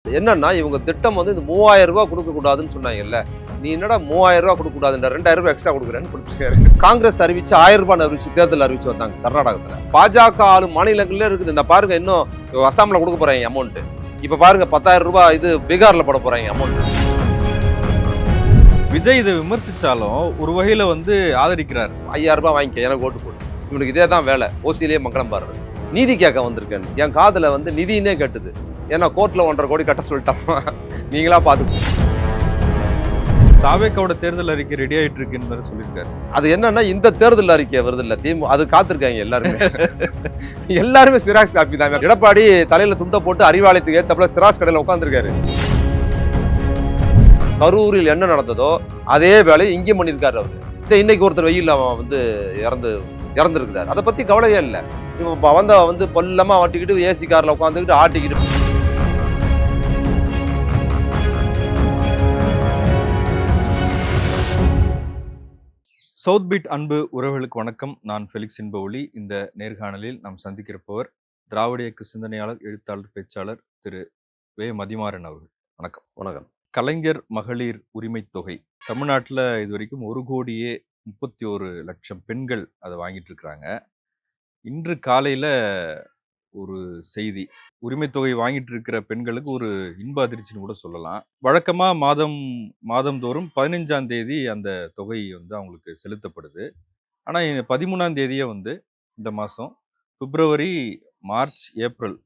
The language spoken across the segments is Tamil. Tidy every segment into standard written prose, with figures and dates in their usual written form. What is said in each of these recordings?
என்னன்னா இவங்க திட்டம் வந்து இந்த 3000 ரூபாய் கொடுக்க கூடாதுன்னு சொன்னாங்கல்ல. நீ என்னடா 3000 ரூபாய் கொடுக்க கூடாதுன்ற 2000 ரூபாய் எக்ஸ்ட்ரா கொடுக்குறேன்னு கொடுத்துருக்காரு. காங்கிரஸ் அறிவிச்சு 1000 ரூபாய் அறிவிச்சு தேர்தல் அறிவிச்சு வந்தாங்க கர்நாடகத்துல. பாஜக ஆளும் மாநிலங்கள்ல இருக்குது. இந்த பாருங்க இன்னும் அசாம்ல கொடுக்க போறாங்க அமௌண்ட். இப்ப பாருங்க 10,000 ரூபாய் இது பீகார்ல போட போறாங்க அமௌண்ட். விஜய் இதை விமர்சிச்சாலும் ஒரு வகையில ஆதரிக்கிறார். 5000 ரூபாய் வாங்கிக்க எனக்கு ஓட்டு போடு. இவனுக்கு இதே தான் வேலை. ஓசியிலேயே மங்களம் பாடுறது. நீதி கேட்க வந்திருக்கேன். என் காதுல நிதினே கேட்டுது. ஏன்னா கோர்ட்ல 1.5 கோடி கட்ட சொல்லிட்டாமா. நீங்களா பாத்து. தாவேக்காவோட தேர்தல் அறிக்கை ரெடி ஆயிட்டு இருக்குன்னு சொல்லியிருக்காரு. அது என்னன்னா இந்த தேர்தல் அறிக்கை வருது இல்ல திமுக அது காத்திருக்காங்க எல்லாருமே. எல்லாருமே சிராக்ஸ் காப்பி தான். எடப்பாடி தலையில துண்ட போட்டு அறிவாலயத்துக்கு ஏத்தப்பல சிராக்ஸ் கடையில உட்காந்துருக்காரு. கரூரில் என்ன நடந்ததோ அதே வேலையை இங்கேயும் பண்ணியிருக்காரு அவரு. இன்னைக்கு ஒருத்தர் வெயில் அவன் இறந்துருக்கிறார். அதை பத்தி கவலையே இல்லை. இவன் பொல்லமா ஆட்டிக்கிட்டு ஏசி கார்ல உட்காந்துக்கிட்டு ஆட்டிக்கிட்டு. சவுத் பீட் அன்பு உறவுகளுக்கு வணக்கம். நான் ஃபெலிக்ஸ் இன்பஒளி. இந்த நேர்காணலில் நாம் சந்திக்கிறப்பவர் திராவிட இயக்க சிந்தனையாளர், எழுத்தாளர், பேச்சாளர் திரு வே. மதிமாறன் அவர்கள். வணக்கம். வணக்கம். கலைஞர் மகளிர் உரிமை தொகை தமிழ்நாட்டில் இதுவரைக்கும் 1,31,00,000 பெண்கள் அதை வாங்கிட்டு இருக்கிறாங்க. இன்று காலையில் ஒரு செய்தி, உரிமை தொகை வாங்கிட்டு இருக்கிற பெண்களுக்கு ஒரு இன்ப அதிர்ச்சின்னு கூட சொல்லலாம். வழக்கமாக மாதந்தோறும் 15ஆம் தேதி அந்த தொகை அவங்களுக்கு செலுத்தப்படுது. ஆனால் 13ஆம் தேதியே இந்த மாதம் பிப்ரவரி, மார்ச், ஏப்ரல்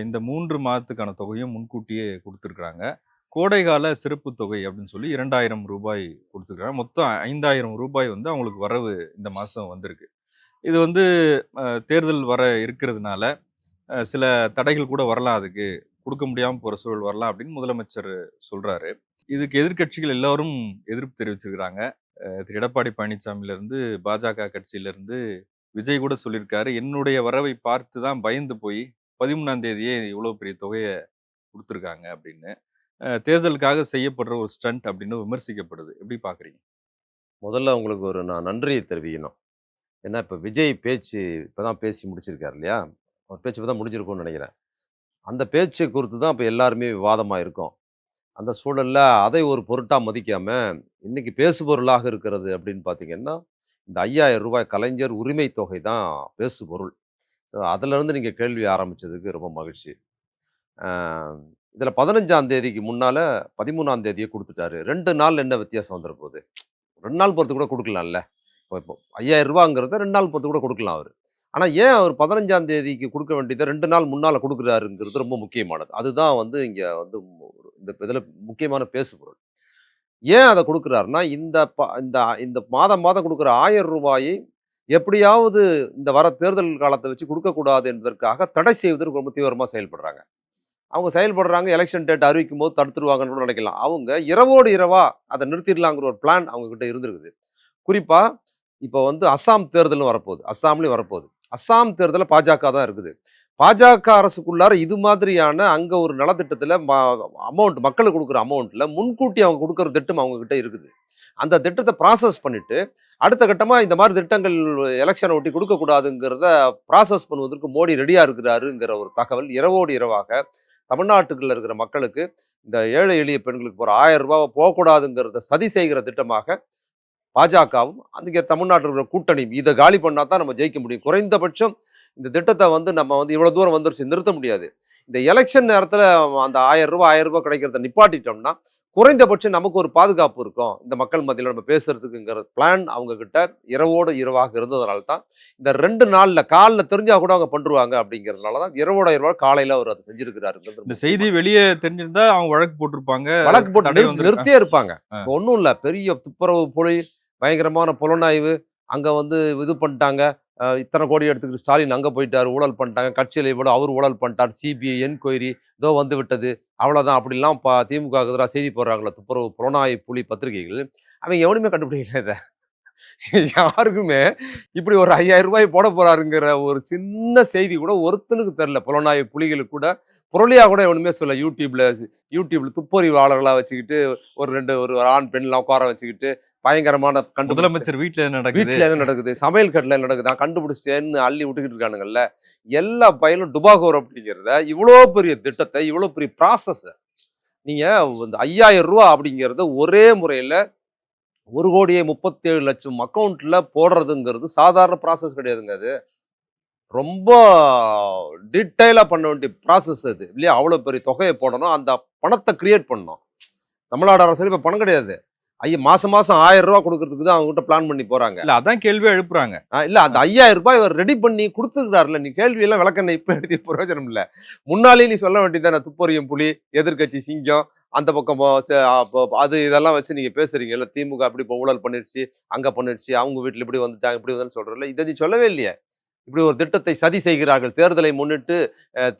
இந்த 3 மாதத்துக்கான தொகையும் முன்கூட்டியே கொடுத்துருக்குறாங்க. கோடைகால சிறப்பு தொகை அப்படின்னு சொல்லி 2000 ரூபாய் கொடுத்துருக்குறாங்க. மொத்தம் 5000 ரூபாய் அவங்களுக்கு வரவு இந்த மாதம் வந்திருக்கு. இது தேர்தல் வர இருக்கிறதுனால சில தடைகள் கூட வரலாம், அதுக்கு கொடுக்க முடியாமல் போகிற சூழல் வரலாம் அப்படின்னு முதலமைச்சர் சொல்கிறாரு. இதுக்கு எதிர்க்கட்சிகள் எல்லாரும் எதிர்ப்பு தெரிவிச்சிருக்கிறாங்க. திரு எடப்பாடி பழனிசாமியிலேருந்து, பாஜக கட்சியிலேருந்து விஜய் கூட சொல்லியிருக்காரு, என்னுடைய வரவை பார்த்து தான் பயந்து போய் 13ஆம் தேதியே இவ்வளோ பெரிய தொகையை கொடுத்துருக்காங்க அப்படின்னு. தேர்தலுக்காக செய்யப்படுற ஒரு ஸ்டண்ட் அப்படின்னு விமர்சிக்கப்படுது. எப்படி பார்க்குறீங்க? முதல்ல உங்களுக்கு நான் நன்றியை தெரிவிக்கணும். ஏன்னா இப்போ விஜய் பேச்சு இப்போதான் பேசி முடிச்சிருக்காரு இல்லையா? அவர் பேச்சு இப்போ தான் முடிஞ்சிருக்கும்னு நினைக்கிறேன். அந்த பேச்சை குறித்து தான் இப்போ எல்லாருமே விவாதமாக இருக்கும். அந்த சூழலில் அதை ஒரு பொருட்டாக மதிக்காமல் இன்றைக்கி பேசுபொருளாக இருக்கிறது அப்படின்னு பார்த்தீங்கன்னா, இந்த 5000 ரூபாய் கலைஞர் உரிமை தொகை தான் பேசுபொருள். ஸோ அதிலிருந்து நீங்கள் கேள்வி ஆரம்பித்ததுக்கு ரொம்ப மகிழ்ச்சி. இதில் 15ஆம் தேதிக்கு முன்னால் 13ஆம் தேதியை கொடுத்துட்டாரு. 2 நாள் என்ன வித்தியாசம் வந்துட போகுது? 2 நாள் பொறுத்து கூட கொடுக்கலாம்ல. இப்போ 5000 ரூபாங்கிறத 2 நாள் பொறுத்து கூட கொடுக்கலாம் அவர். ஆனால் ஏன் அவர் 15ஆம் தேதிக்கு கொடுக்க வேண்டியதை 2 நாள் முன்னால் கொடுக்குறாருங்கிறது ரொம்ப முக்கியமானது. அதுதான் இங்கே இந்த இதில் முக்கியமான பேசுபொருள். ஏன் அதை கொடுக்குறாருன்னா, இந்த மாதம் கொடுக்குற 1000 ரூபாயை எப்படியாவது இந்த வர தேர்தல் காலத்தை வச்சு கொடுக்கக்கூடாது என்பதற்காக தடை செய்வதற்கு ரொம்ப தீவிரமாக செயல்படுறாங்க. அவங்க செயல்படுறாங்க. எலெக்ஷன் டேட் அறிவிக்கும் போது தடுத்துருவாங்கன்னு கூட நினைக்கலாம். அவங்க இரவோடு இரவா அதை நிறுத்திடலாங்கிற ஒரு பிளான் அவங்கக்கிட்ட இருந்திருக்குது. குறிப்பாக இப்போ அஸ்ஸாம் தேர்தலும் வரப்போகுது, அஸ்ஸாம்லேயும் வரப்போகுது. அஸ்ஸாம் தேர்தலில் பாஜக தான் இருக்குது. பாஜக அரசுக்குள்ளார இது மாதிரியான அங்கே ஒரு நலத்திட்டத்தில் அமௌண்ட் மக்களுக்கு கொடுக்குற அமௌண்ட்டில் முன்கூட்டி அவங்க கொடுக்குற திட்டம் அவங்கக்கிட்ட இருக்குது. அந்த திட்டத்தை ப்ராசஸ் பண்ணிவிட்டு அடுத்த கட்டமாக இந்த மாதிரி திட்டங்கள் எலெக்ஷனை ஒட்டி கொடுக்கக்கூடாதுங்கிறத ப்ராசஸ் பண்ணுவதற்கு மோடி ரெடியாக இருக்கிறாருங்கிற ஒரு தகவல் இரவோடு இரவாக தமிழ்நாட்டுக்குள்ள இருக்கிற மக்களுக்கு, இந்த ஏழை எளிய பெண்களுக்கு போகிற 1000 ரூபாவை போகக்கூடாதுங்கிறத சதி செய்கிற திட்டமாக பாஜகவும் அங்கே தமிழ்நாட்டில் இருக்கிற கூட்டணி இதை காலி பண்ணால் தான் நம்ம ஜெயிக்க முடியும். குறைந்தபட்சம் இந்த திட்டத்தை நம்ம இவ்வளோ தூரம் வந்துருச்சு, நிறுத்த முடியாது. இந்த எலெக்ஷன் நேரத்தில் அந்த 1000 ரூபாய் கிடைக்கிறத நிப்பாட்டிட்டோம்னா குறைந்தபட்சம் நமக்கு ஒரு பாதுகாப்பு இருக்கும் இந்த மக்கள் மத்தியில் நம்ம பேசுறதுக்குங்கிற பிளான் அவங்கக்கிட்ட இரவோடு இரவாக இருந்ததுனால தான் இந்த 2 நாளில் காலில் தெரிஞ்சால் கூட அவங்க பண்ணுருவாங்க. அப்படிங்கிறதுனால தான் இரவோட இரவா காலையில் அவர் அதை செஞ்சுருக்கிறாரு. இந்த செய்தி வெளியே தெரிஞ்சிருந்தா அவங்க வழக்கு போட்டிருப்பாங்க, வழக்கு போட்டு நிறுத்தியே இருப்பாங்க. ஒன்றும் இல்லை, பெரிய துப்புரவு புலி, பயங்கரமான புலனாய்வு, அங்கே இது பண்ணிட்டாங்க, இத்தனை கோடி எடுத்துக்கிட்டு ஸ்டாலின் அங்கே போயிட்டார், ஊழல் பண்ணிட்டாங்க, கட்சியில் இவ்வளோ அவர் ஊழல் பண்ணிட்டார், சிபிஐ என்கொயரி இதோ விட்டது, அவ்வளோதான் அப்படிலாம் திமுக எதிராக செய்தி போடுறாங்களே துப்புரவு புலனாய்வு புலி பத்திரிகைகள், அவங்க எவனுமே கண்டுபிடிக்கல. இதை யாருக்குமே இப்படி ஒரு 5000 ரூபாய் போட போறாருங்கிற ஒரு சின்ன செய்தி கூட ஒருத்தனுக்கு தெரியல. புலனாய்வு புலிகளுக்கு கூட புரளியாக கூட எவனுமே சொல்ல. யூடியூப்ல துப்பறிவாளர்களாக வச்சுக்கிட்டு ஒரு ஆண் பெண்லாம் உட்கார வச்சுக்கிட்டு பயங்கரமான முதலமைச்சர் வீட்டுல என்ன நடக்குது, சமையல் கட்டில நடக்குதா கண்டுபிடிச்சேன்னு அள்ளி விட்டுக்கிட்டு இருக்கானுங்கல்ல. எல்லா பயிலும் டுபாகோர் அப்படிங்கிறத, இவ்வளோ பெரிய திட்டத்தை, இவ்வளோ பெரிய ப்ராசஸ் நீங்க இந்த 5000 ரூபா அப்படிங்கிறது ஒரே முறையில 1,37,00,000 அக்கவுண்ட்ல போடுறதுங்கிறது சாதாரண ப்ராசஸ் கிடையாதுங்க அது. ரொம்ப டீட்டெயிலா பண்ண வேண்டிய ப்ராசஸ் அது இல்லையா? அவ்வளோ பெரிய தொகையை போடணும். அந்த பணத்தை கிரியேட் பண்ணணும். தமிழ்நாடு அரசு இப்ப பணம் கிடையாது. மாசம் மாசம் 1000 ரூபா குடுக்கறதுக்கு தான் அவங்ககிட்ட பிளான் பண்ணி போறாங்க. இல்ல அதான் கேள்வியா எழுப்புறாங்க. இல்ல அந்த 5000 ரூபாய் இவர் ரெடி பண்ணி குடுத்துருக்காருல்ல. நீ கேள்வி எல்லாம் விளக்கண்ண இப்ப எடுத்து பிரயோஜனம் இல்ல. முன்னாலேயே நீ சொல்ல வேண்டியதுதானே. துப்பறியும் புலி, எதிர்க்கட்சி சிங்கம், அந்த பக்கம் அது இதெல்லாம் வச்சு நீங்க பேசுறீங்கல்ல. திமுக இப்படி இப்ப ஊழல் பண்ணிருச்சு, அங்க பண்ணிருச்சு, அவங்க வீட்ல இப்படி வந்துட்டாங்க, இப்படி வந்தேன்னு சொல்றல்ல. இத நீ சொல்லவே இல்லையே. இப்படி ஒரு திட்டத்தை சதி செய்கிறார்கள். தேர்தலை முன்னிட்டு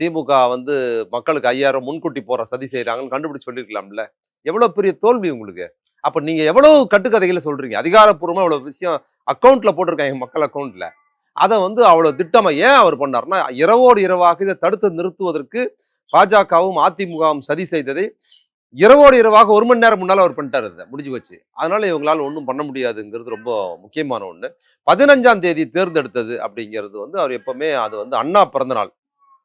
திமுக வந்து மக்களுக்கு 5000 முன்கூட்டி போற சதி செய்றாங்கன்னு கண்டுபிடிச்சு சொல்லியிருக்கலாம்ல. எவ்வளவு பெரிய தோல்வி உங்களுக்கு. அப்ப நீங்க எவ்வளவு கட்டுக்கதைகள சொல்றீங்க. அதிகாரப்பூர்வமா இவ்வளவு விஷயம் அக்கவுண்ட்ல போட்டிருக்காங்க மக்கள் அக்கவுண்ட்ல. அத வந்து அவ்வளவு திட்டமா ஏன் அவர் பண்ணாருன்னா, இரவோடு இரவாக இத தடுத்து நிறுத்துவதற்கு பாஜகவும், அதிமுகவும் சதி செய்ததை இரவோடு இரவாக 1 மணி நேரம் முன்னால அவர் பண்ணிட்டாரு அத. முடிஞ்சு போச்சு. அதனால இவங்களால ஒண்ணும் பண்ண முடியாதுங்கிறது ரொம்ப முக்கியமான ஒண்ணு. 15ஆம் தேதி தேர்ந்தெடுத்தது அப்படிங்கிறது வந்து அவர் எப்பவுமே அது வந்து அண்ணா பிறந்த நாள்.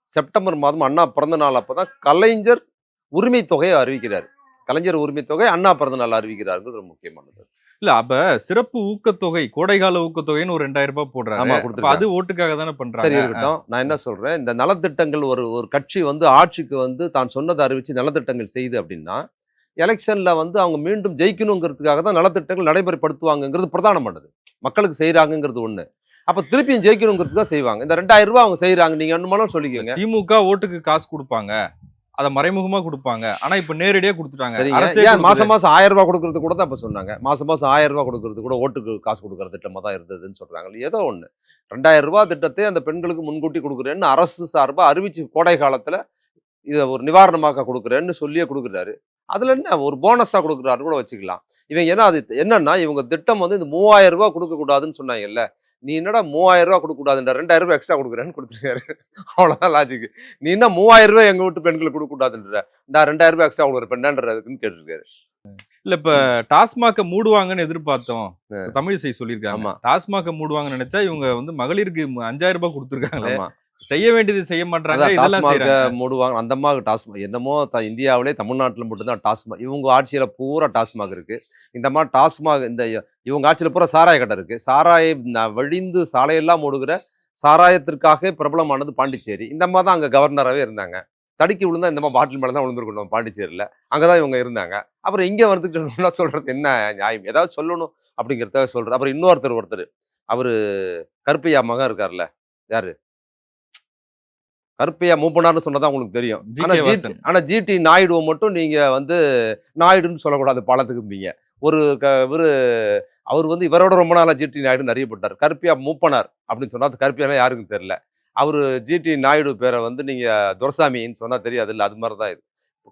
செப்டம்பர் மாதம் அண்ணா பிறந்த நாள் அப்பதான் கலைஞர் உரிமை தொகையை அறிவிக்கிறார். கலைஞர் உரிமை தொகை அண்ணா பிறந்த நாள் அறிவிக்கிறாருங்கிறது ரொம்ப முக்கியமானது. இல்ல அப்ப சிறப்பு ஊக்கத்தொகை, கோடைகால ஊக்கத்தொகைன்னு ஒரு ரூ. 2000 போடுறாரு. ஆமா அப்ப குடுத்துருக்காங்க. அது ஓட்டுக்காக தானே சரி பண்றாங்க. இருக்கட்டும். நான் என்ன சொல்றேன், இந்த நலத்திட்டங்கள் ஒரு ஒரு கட்சி வந்து ஆட்சிக்கு வந்து தான் சொன்னத அறிவிச்சு நலத்திட்டங்கள் செய்யுது அப்படின்னா, எலெக்ஷன்ல வந்து அவங்க மீண்டும் ஜெயிக்கணுங்கிறதுக்காக தான் நலத்திட்டங்கள் நடைமுறைப்படுத்துவாங்கங்கிறது பிரதானமானது. மக்களுக்கு செய்றாங்கங்கிறது ஒண்ணு. அப்ப திருப்பியும் ஜெயிக்கணுங்கிறதுக்கு தான் செய்வாங்க. இந்த ரூ. 2000 அவங்க செய்றாங்க. நீங்க என்னமானாலும் சொல்லிக்கோங்க. திமுக ஓட்டுக்கு காசு குடுப்பாங்க. அத மறைமுகமா குடுப்பாங்க. ஆனா இப்ப நேரடியா குடுத்துட்டாங்க. சரிங்க. அரசே ஏன் குடுக்குது. மாசம் மாசம் ரூ. 1000 குடுக்குறது கூட தான் இப்ப சொன்னாங்க. மாசம் மாசம் ரூ. 1000 குடுக்குறது கூட ஓட்டுக்கு காசு குடுக்குற திட்டமா தான் இருந்ததுன்னு சொல்றாங்க. ஏதோ ஒண்ணு. ரூ. 2000 திட்டத்தை அந்த பெண்களுக்கு முன்கூட்டி குடுக்குறேன்னு அரசு சார்பா அறிவிச்சு கோடை காலத்துல இத ஒரு நிவாரணமாக குடுக்குறேன்னு சொல்லியே குடுக்குறாரு. அதுல என்ன ஒரு போனஸா குடுக்குறாருன்னு கூட வச்சுக்கலாம். இவங்க ஏன்னா அது என்னன்னா, இவங்க திட்டம் வந்து இந்த ரூ. 3000 குடுக்கக்கூடாதுன்னு சொன்னாங்கல்ல. நீ என்னடா ரூ. 3000 குடுக்கக்கூடாதுன்ற ரூ. 2000 எக்ஸ்ட்ரா குடுக்குறேன்னு குடுத்துருக்காரு. அவ்வளோதான் லாஜிக். நீ என்ன ரூ. 3000 எங்க வீட்டு பெண்களுக்கு குடுக்கக்கூடாதுன்ற. இந்தா ரூ. 2000 எக்ஸ்ட்ரா குடுக்குறேன் என்னன்றதுக்குன்னு கேட்டிருக்காரு. இல்ல இப்ப டாஸ்மாக மூடுவாங்கன்னு எதிர்பார்த்தோம். அ. தமிழிசை சொல்லியிருக்காங்க. ஆமா, டாஸ்மாக மூடுவாங்கன்னு நினைச்சா இவங்க வந்து மகளிருக்கு ரூ. 5000 குடுத்துருக்காங்களே. ஆமா. செய்ய வேண்டியது செய்ய மாட்றாங்க. அதான் இதெல்லாம் டாஸ்மாக செய்றாங்க. மூடுவாங்க. அந்த அம்மாவுக்கு டாஸ்மாக் என்னமோ இந்தியாவிலே தமிழ்நாட்டுல மட்டும் தான் டாஸ்மாக். இவங்க ஆட்சியில பூரா டாஸ்மாக் இருக்கு. இந்த அம்மா டாஸ்மாக் இவங்க ஆட்சியில பூரா சாராய கடை இருக்கு. சாராயம் வழிந்து சாலையெல்லாம் ஓடுகிற சாராயத்திற்காக பிரபலமானது பாண்டிச்சேரி. இந்த அம்மா தான் அங்க கவர்னராவே இருந்தாங்க. தடுக்கி விழுந்தா இந்த அம்மா பாட்டில் மேல தான் விழுந்திருக்கணும் பாண்டிச்சேரியில. அங்க தான் இவங்க இருந்தாங்க. அப்புறம் இங்க வந்துட்டு சொல்றது என்ன நியாயம்? ஏதாவது சொல்லணும் அப்படிங்கிறதுக்காக சொல்றது. அப்புறம் ஒருத்தர் அவரு கருப்பையா மகன் இருக்கார்ல. யாரு? கருப்பையா மூப்பனார்ன்னு சொன்னா தான் உங்களுக்கு தெரியும். ஜி.கே. வாசன். ஆனா ஜிடி நாயுடுவ மட்டும் நீங்க வந்து நாயுடுன்னு சொல்லக்கூடாது பாலத்துக்கும்பீங்க. ஒரு இவரு அவர் வந்து இவரோட ரொம்ப நாளா ஜிடி நாயுடுன்னு அறியப்பட்டார். கருப்பையா மூப்பனார் அப்படின்னு சொன்னா அது கருப்பையானா யாருக்கும் தெரியல. அவரு ஜிடி நாயுடு பேர வந்து நீங்க துரைசாமின்னு சொன்னா தெரியாதுல்ல. அது மாரி தான் இது.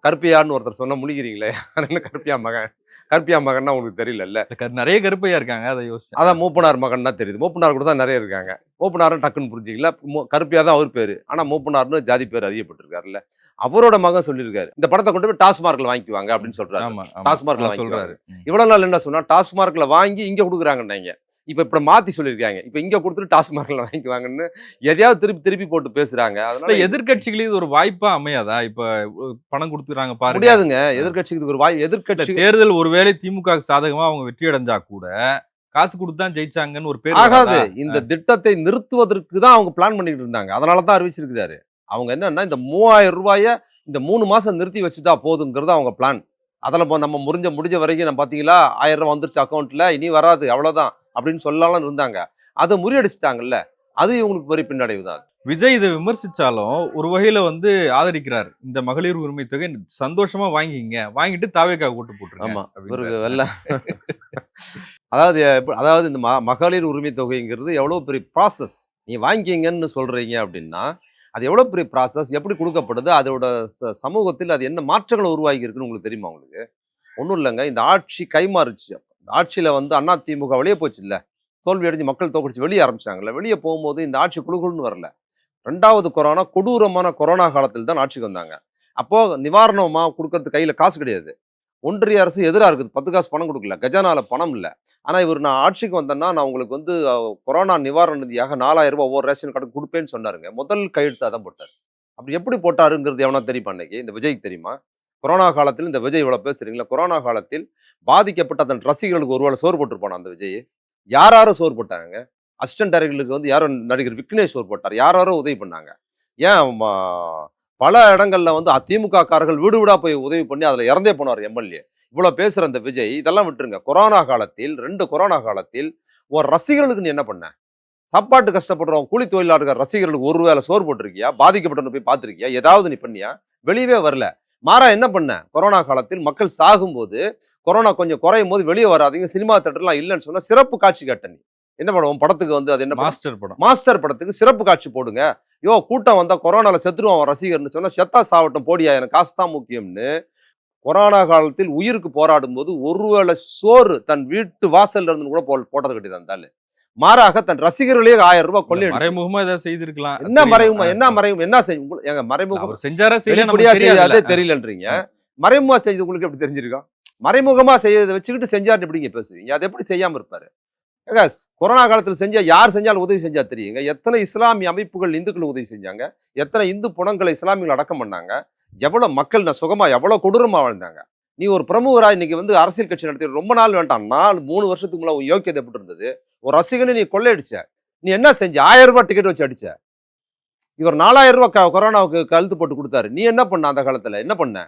கருப்பையான்னு ஒருத்தர் சொன்னா முழிக்கிறீங்களே. அதனால கருப்பையா மகன். கருப்பையா மகன்னா உங்களுக்கு தெரியலல்ல. நெறைய கருப்பையா இருக்காங்க. அத யோசிச்சேன். அதான் மூப்பனார் மகன் தான் தெரியுது. மூப்பனார் கூட தான் நெறைய இருக்காங்க. மூப்பனார்ன்னு டக்குன்னு புரிஞ்சுக்கல. கருப்பையா தான் அவர் பேரு. ஆனா மூப்பனார்ன்னு ஜாதி பேர் அறியப்பட்டிருக்காருல்ல. அவரோட மகன் சொல்லியிருக்காரு. இந்த படத்த கொண்டு போய் டாஸ்மார்க்ல வாங்கிக்குவாங்க அப்படின்னு சொல்றாரு. ஆமா, ஆமா. டாஸ்மார்க்ல சொல்றாரு. வாங்கிக்குவாங்க. இவ்வளவு நாள் என்ன சொன்னா, டாஸ்மார்க்ல வாங்கி இங்க குடுக்குறாங்கன்னாய்ங்க. இப்ப மாத்தி சொல்லியிருக்காங்க. இப்ப இங்க குடுத்துட்டு டாஸ்மார்க்ல வாங்கிக்குவாங்கன்னு எதையாவது திருப்பி திருப்பி போட்டு பேசுறாங்க. அதனால இல்ல எதிர்க்கட்சிகளுக்கு இது ஒரு வாய்ப்பா அமையாதா? இப்ப பணம் குடுத்துறாங்க பாருங்க. முடியாதுங்க. எதிர்க்கட்சிக்கு இதுக்கு ஒரு இல்ல எதிர்க்கட்சி தேர்தல் ஒருவேளை திமுகவுக்கு சாதகமா அவங்க வெற்றி அடைஞ்சா கூட, காசு குடுத்து தான் ஜெயிச்சாங்கன்னு ஒரு பேர் ஆகாது. வராதா? இந்த திட்டத்தை நிறுத்துவதற்கு தான் அவங்க பிளான் பண்ணிட்டு இருந்தாங்க. அதனால தான் அறிவிச்சிருக்கிறாரு. அவங்க என்னன்னா, இந்த ரூ. 3000 இந்த 3 மாசம் நிறுத்தி வச்சுட்டா போதுங்கிறது அவங்க பிளான். அதுல நம்ம முடிஞ்ச வரைக்கும் நம்ம பார்த்தீங்களா, ரூ. 1000 வந்துருச்சு அக்கவுண்ட்ல. இனி வராது அவ்வளோதான் அப்படின்னு சொல்லலாம்னு இருந்தாங்க. அத முறியடிச்சுட்டாங்கல்ல. அது இவங்களுக்கு பெரிய பின்னடைவு தான். விஜய் இத விமர்சிச்சாலும், ஒரு வகையில வந்து ஆதரிக்கிறார். இந்த மகளிர் உரிமை தொகை சந்தோஷமா வாங்கிக்கங்க. வாங்கிட்டு தாவேக்காவுக்கு ஓட்டு போட்டுருங்க ஆமா. அப்படின்றாரு. இவருக்கு அதாவது இந்த மகளிர் உரிமை தொகைங்கிறது எவ்வளோ பெரிய ப்ராசஸ். நீங்க வாங்கிக்கங்கன்னு சொல்றீங்க அப்படின்னா, அது எவ்வளோ பெரிய ப்ராசஸ், எப்படி குடுக்கப்படுது, அதோட சமூகத்தில் அது என்ன மாற்றங்கள உருவாக்கி இருக்குன்னு உங்களுக்கு தெரியுமா உங்களுக்கு? ஒண்ணும் இல்லங்க. இந்த ஆட்சி கைமாறுச்சு. இந்த ஆட்சியில வந்து அதிமுக வெளிய போச்சுல்ல. தோல்வி அடைஞ்சு மக்கள் தோற்கடிச்சு வெளிய ஆரம்பிச்சாங்கல்ல. வெளிய போகும்போது இந்த ஆட்சி குளுகுளுன்னு வரல. 2வது கொரோனா கொடூரமான கொரோனா காலத்தில் தான் ஆட்சிக்கு வந்தாங்க. அப்போ நிவாரணமா குடுக்கறதுக்கு கையில காசு கிடையாது. ஒன்றிய அரசு எதிரா இருக்குது. 10 காசு பணம் குடுக்கல. கஜானால பணம் இல்ல. ஆனா நான் ஆட்சிக்கு வந்தேன்னா, நான் உங்களுக்கு வந்து கொரோனா நிவாரண நிதியாக ரூ. 4000 ஒவ்வொரு ரேஷன் கார்டுக்கும் குடுப்பேன்னு சொன்னாருங்க. முதல் கையெழுத்து அதான் போட்டாரு. அப்படி எப்படி போட்டாருங்கிறது எவனாவது தெரியுமா இன்னைக்கு? இந்த விஜய்க்கு தெரியுமா? கொரோனா காலத்தில் இந்த விஜய் இவ்வளவு பேசுறீங்களா? கொரோனா காலத்தில் பாதிக்கப்பட்ட தன் ரசிகர்களுக்கு ஒருவேளை சோறு போட்டிருப்பானா அந்த விஜய்? யார் யாரோ சோறு போட்டாங்க? அசிஸ்டன்ட் டைரக்டர்களுக்கு வந்து யாரோ நடிகர் விக்னேஷ் சோறு போட்டார். யார் யாரோ உதவி பண்ணாங்க. ஏன் பல இடங்கள்ல வந்து அதிமுக காரர்கள் வீடு வீடா போய் உதவி பண்ணி அதுல இறந்தே போனார் எம்எல்ஏ. இவ்வளவு பேசுற அந்த விஜய் இதெல்லாம் விட்டுருங்க. கொரோனா காலத்தில் 2 கொரோனா காலத்தில் ஒரு ரசிகர்களுக்கு நீ என்ன பண்ண? சாப்பாட்டு கஷ்டப்படுறவங்க கூலி தொழிலாளர்கள் ரசிகர்களுக்கு ஒரு வேளை சோறு போட்டிருக்கியா? பாதிக்கப்பட்டவனை போய் பார்த்திருக்கியா? ஏதாவது நீ பண்ணியா? வெளியவே வரல. மாறா என்ன பண்ண? கொரோனா காலத்தில் மக்கள் சாகும்போது, கொரோனா கொஞ்சம் குறையும் போது வெளியே வராதீங்க, சினிமா தியேட்டர்லாம் இல்லன்னு சொன்னா சிறப்பு காட்சி காட்ட நீ. என்ன படம்? உன் படத்துக்கு வந்து அது என்ன படம்? மாஸ்டர் படம். மாஸ்டர் படத்துக்கு சிறப்பு காட்சி போடுங்க. கூட்டம் வந்தா கொரோனால செத்துருவான் அவன் ரசிகர்ன்னு சொன்னா, செத்தா சாவட்டும் போடியா, எனக்கு காசு தான் முக்கியம்னு கொரோனா காலத்தில் உயிருக்கு போராடும்போது ஒருவேளை சோறு தன் வீட்டு வாசல்ல இருந்து கூட போட்டது கிடையாது அந்த ஆளு. மாறாக தன் ரசிகர்களே 1000 ரூபாய் இல்ல, கொள்ளையடிச்சு. மறைமுகமா ஏதாவது செய்திருக்கலாம். என்ன தெரியல. மறைமுகமா? என்ன மறைமுகம்? என்ன செய்யும்? ஏங்க மறைமுகம் அவர் செஞ்சாரா செய்யல வெளிப்படையா நமக்கு தெரியாதுல்ல. செய்யாதே தெரியலன்றீங்க. மறைமுகமா செய்து உங்களுக்கு எப்படி தெரிஞ்சிருக்கும்? மறைமுகமா செய்யறதை வச்சுக்கிட்டு செஞ்சாரு எப்படிங்க பேசுவீங்க? அது எப்படி செய்யாம இருப்பாரு? ஏங்க கொரோனா காலத்துல செஞ்சா யார் செஞ்சாலும் உதவி செஞ்சா தெரியுங்க. எத்தனை இஸ்லாமிய அமைப்புகள் இந்துக்கள் உதவி செஞ்சாங்க? எத்தனை இந்து புணங்களை இஸ்லாமியர்கள் அடக்கம் பண்ணாங்க? எவ்வளவு மக்கள் சுகமா எவ்வளவு கொடூரமா வாழ்ந்தாங்க? நீ ஒரு பிரமுகரா இன்னைக்கு வந்து அரசியல் கட்சி நடத்தி ரொம்ப நாள் வேண்டாம் 3 வருஷத்துக்கு முன்னாடி உன் யோக்கியதை எப்படி இருந்தது? ஒரு ரசிகனை நீ கொள்ளையடிச்ச. நீ என்ன செஞ்ச? 1000 ரூபாய் டிக்கெட் வச்சு அடிச்ச. இவர் 4000 ரூபாய் கொரோனாவுக்கு கழுத்து போட்டு கொடுத்தாரு. நீ என்ன பண்ண அந்த காலத்துல? என்ன பண்ண?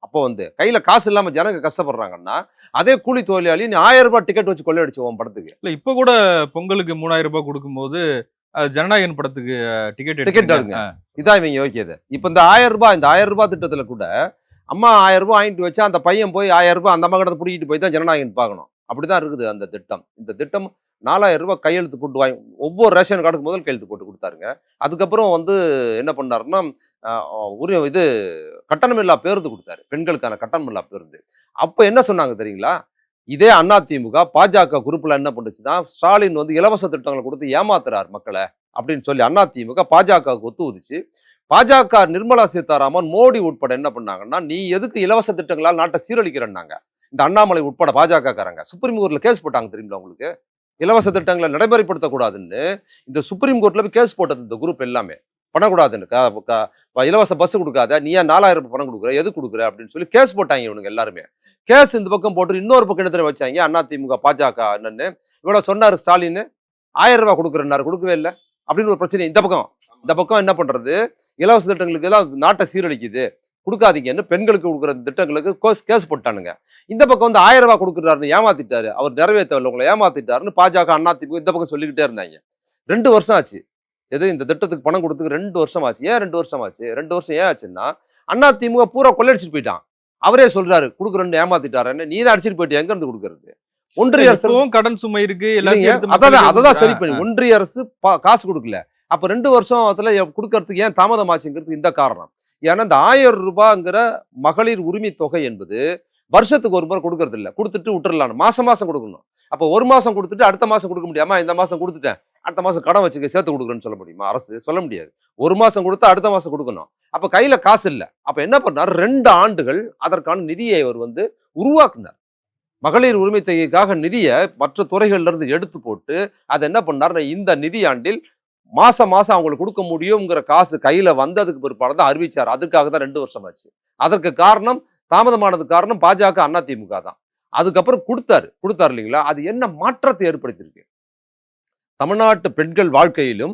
அப்போ வந்து கையில காசு இல்லாம ஜனங்க கஷ்டப்படுறாங்கன்னா, அதே கூலி தொழிலாளி நீ 1000 ரூபாய் டிக்கெட் வச்சு கொள்ளையடிச்ச உன் படத்துக்கு. இல்ல இப்ப கூட பொங்கலுக்கு 3000 ரூபாய் கொடுக்கும்போது ஜனநாயகன் படத்துக்கு டிக்கெட் டிக்கெட் எடுத்துங்க. எடுங்க. இதான் இவங்க யோக்கியது. இப்ப இந்த 1000 ரூபாய் இந்த 1000 ரூபாய் திட்டத்துல கூட அம்மா 1000 ரூபாய் வாங்கிட்டு வச்சா அந்த பையன் போய் 1000 ரூபாய் அந்த அம்மா கிட்ட பிடிக்கிட்டு போய் தான் ஜனநாயகன் பார்க்கணும். அப்படிதான் இருக்குது அந்த திட்டம். இந்த திட்டம் 4000 ரூபாய் கையெழுத்து போட்டு வாங்கி ஒவ்வொரு ரேஷன் கார்டுக்கு முதல் கையெழுத்து போட்டு கொடுத்தாருங்க. அதுக்கப்புறம் வந்து என்ன பண்ணாருன்னா, ஒரு இது கட்டணமில்லா பேருந்து கொடுத்தாரு. பெண்களுக்கான கட்டணமில்லா பேருந்து. அப்ப என்ன சொன்னாங்க தெரியுங்களா? இதே அதிமுக, பாஜக குரூப்ல என்ன பண்ணுச்சுன்னா, ஸ்டாலின் வந்து இலவச திட்டங்களை கொடுத்து ஏமாத்துறார் மக்களை அப்படின்னு சொல்லி அதிமுக பாஜகவுக்கு ஒத்து ஊதிச்சு. பாஜக நிர்மலா சீதாராமன், மோடி உட்பட என்ன பண்ணாங்கன்னா, நீ எதுக்கு இலவச திட்டங்களால் நாட்டை சீரழிக்கிறன்னாங்க. இந்த அண்ணாமலை உட்பட பாஜக காரங்க சுப்ரீம் கோர்ட்ல கேஸ் போட்டாங்க தெரியுங்களா உங்களுக்கு? இலவச திட்டங்களை நடைமுறைப்படுத்தக்கூடாதுன்னு இந்த சுப்ரீம் கோர்ட்ல போய் கேஸ் போட்டது இந்த குரூப் எல்லாமே. பண்ணக்கூடாதுன்னு இலவச பஸ் கொடுக்காத, நீ ஏன் 4000 ரூபாய் பணம் கொடுக்குற, எது கொடுக்குற அப்படின்னு சொல்லி கேஸ் போட்டாங்க இவனுங்க எல்லாருமே. கேஸ் இந்த பக்கம் போட்டு இன்னொரு பக்கம் இடத்துல வச்சாங்க அதிமுக பாஜக என்னன்னு. இவ்வளவு சொன்னாரு ஸ்டாலின், 1000 ரூபாய் கொடுக்குறேன்னாரு, கொடுக்கவே இல்லை அப்படின்னு ஒரு பிரச்சனை. இந்த பக்கம் என்ன பண்றது? இலவச திட்டங்களுக்கு எல்லாம் நாட்டை சீரழிக்குது, கொடுக்காதீங்கன்னு பெண்களுக்கு கொடுக்குற திட்டங்களுக்கு கேஸ் போட்டானுங்க. இந்த பக்கம் வந்து 1000 ரூபாய் கொடுக்குறாருன்னு ஏமாத்திட்டாரு, அவர் நிறைவேற்றவில்லை, உங்களை ஏமாத்திட்டாருன்னு பாஜக அதிமுக இந்த பக்கம் சொல்லிக்கிட்டே இருந்தாங்க. 2 வருஷம் ஆச்சு. இந்த திட்டத்துக்கு பணம் கொடுத்துக்கு 2 வருஷம் ஆச்சு. ஏன் 2 வருஷம் ஆச்சு? 2 வருஷம் ஏன் ஆச்சுன்னா, அதிமுக பூரா கொள்ளையடிச்சிட்டு போயிட்டான். அவரே சொல்றாரு கொடுக்குறேன்னு ஏமாத்திட்டாருன்னு. நீ தான் அடிச்சிட்டு போயிட்டு எங்க இருந்து கொடுக்கறது? ஒன்றிய அரசு கடன் சுமை இருக்கு. அதான் சரி பண்ணி ஒன்றிய அரசு காசு கொடுக்கல. அப்ப 2 வருஷத்துல கொடுக்கறதுக்கு ஏன் தாமதமாச்சுங்கிறது இந்த காரணம். ஏன்னா இந்த 1000 ரூபாய்ங்கிற மகளிர் உரிமை தொகை என்பது வருஷத்துக்கு ஒரு முறை கொடுக்கறது இல்லை. கொடுத்துட்டு விட்டுறலாம். மாசம் மாசம் கொடுக்கணும். அப்போ ஒரு மாசம் கொடுத்துட்டு அடுத்த மாசம் கொடுக்க முடியாம, இந்த மாசம் கொடுத்துட்டேன் அடுத்த மாசம் கடன் வச்சுக்க சேர்த்து கொடுக்குறேன்னு சொல்ல முடியுமா? அரசு சொல்ல முடியாது. ஒரு மாசம் கொடுத்தா அடுத்த மாசம் கொடுக்கணும். அப்ப கையில காசு இல்லை. அப்ப என்ன பண்ணார்? 2 ஆண்டுகள் அதற்கான நிதியை அவர் வந்து உருவாக்குனார். மகளிர் உரிமை தொகைக்காக நிதியை மற்ற துறைகள்ல இருந்து எடுத்து போட்டு அதை என்ன பண்ணார்? இந்த நிதியாண்டில் மாசம் மாசம் அவங்களுக்கு கொடுக்க முடியுங்கிற காசு கையில வந்ததுக்கு பிற்பாடு தான் அறிவிச்சார். அதுக்காக தான் 2 வருஷம் ஆச்சு. அதற்கு காரணம், தாமதமானதுக்கு காரணம் பாஜக அதிமுக தான். அதுக்கப்புறம் கொடுத்தாரு இல்லைங்களா? அது என்ன மாற்றத்தை ஏற்படுத்தியிருக்கு தமிழ்நாட்டு பெண்கள் வாழ்க்கையிலும்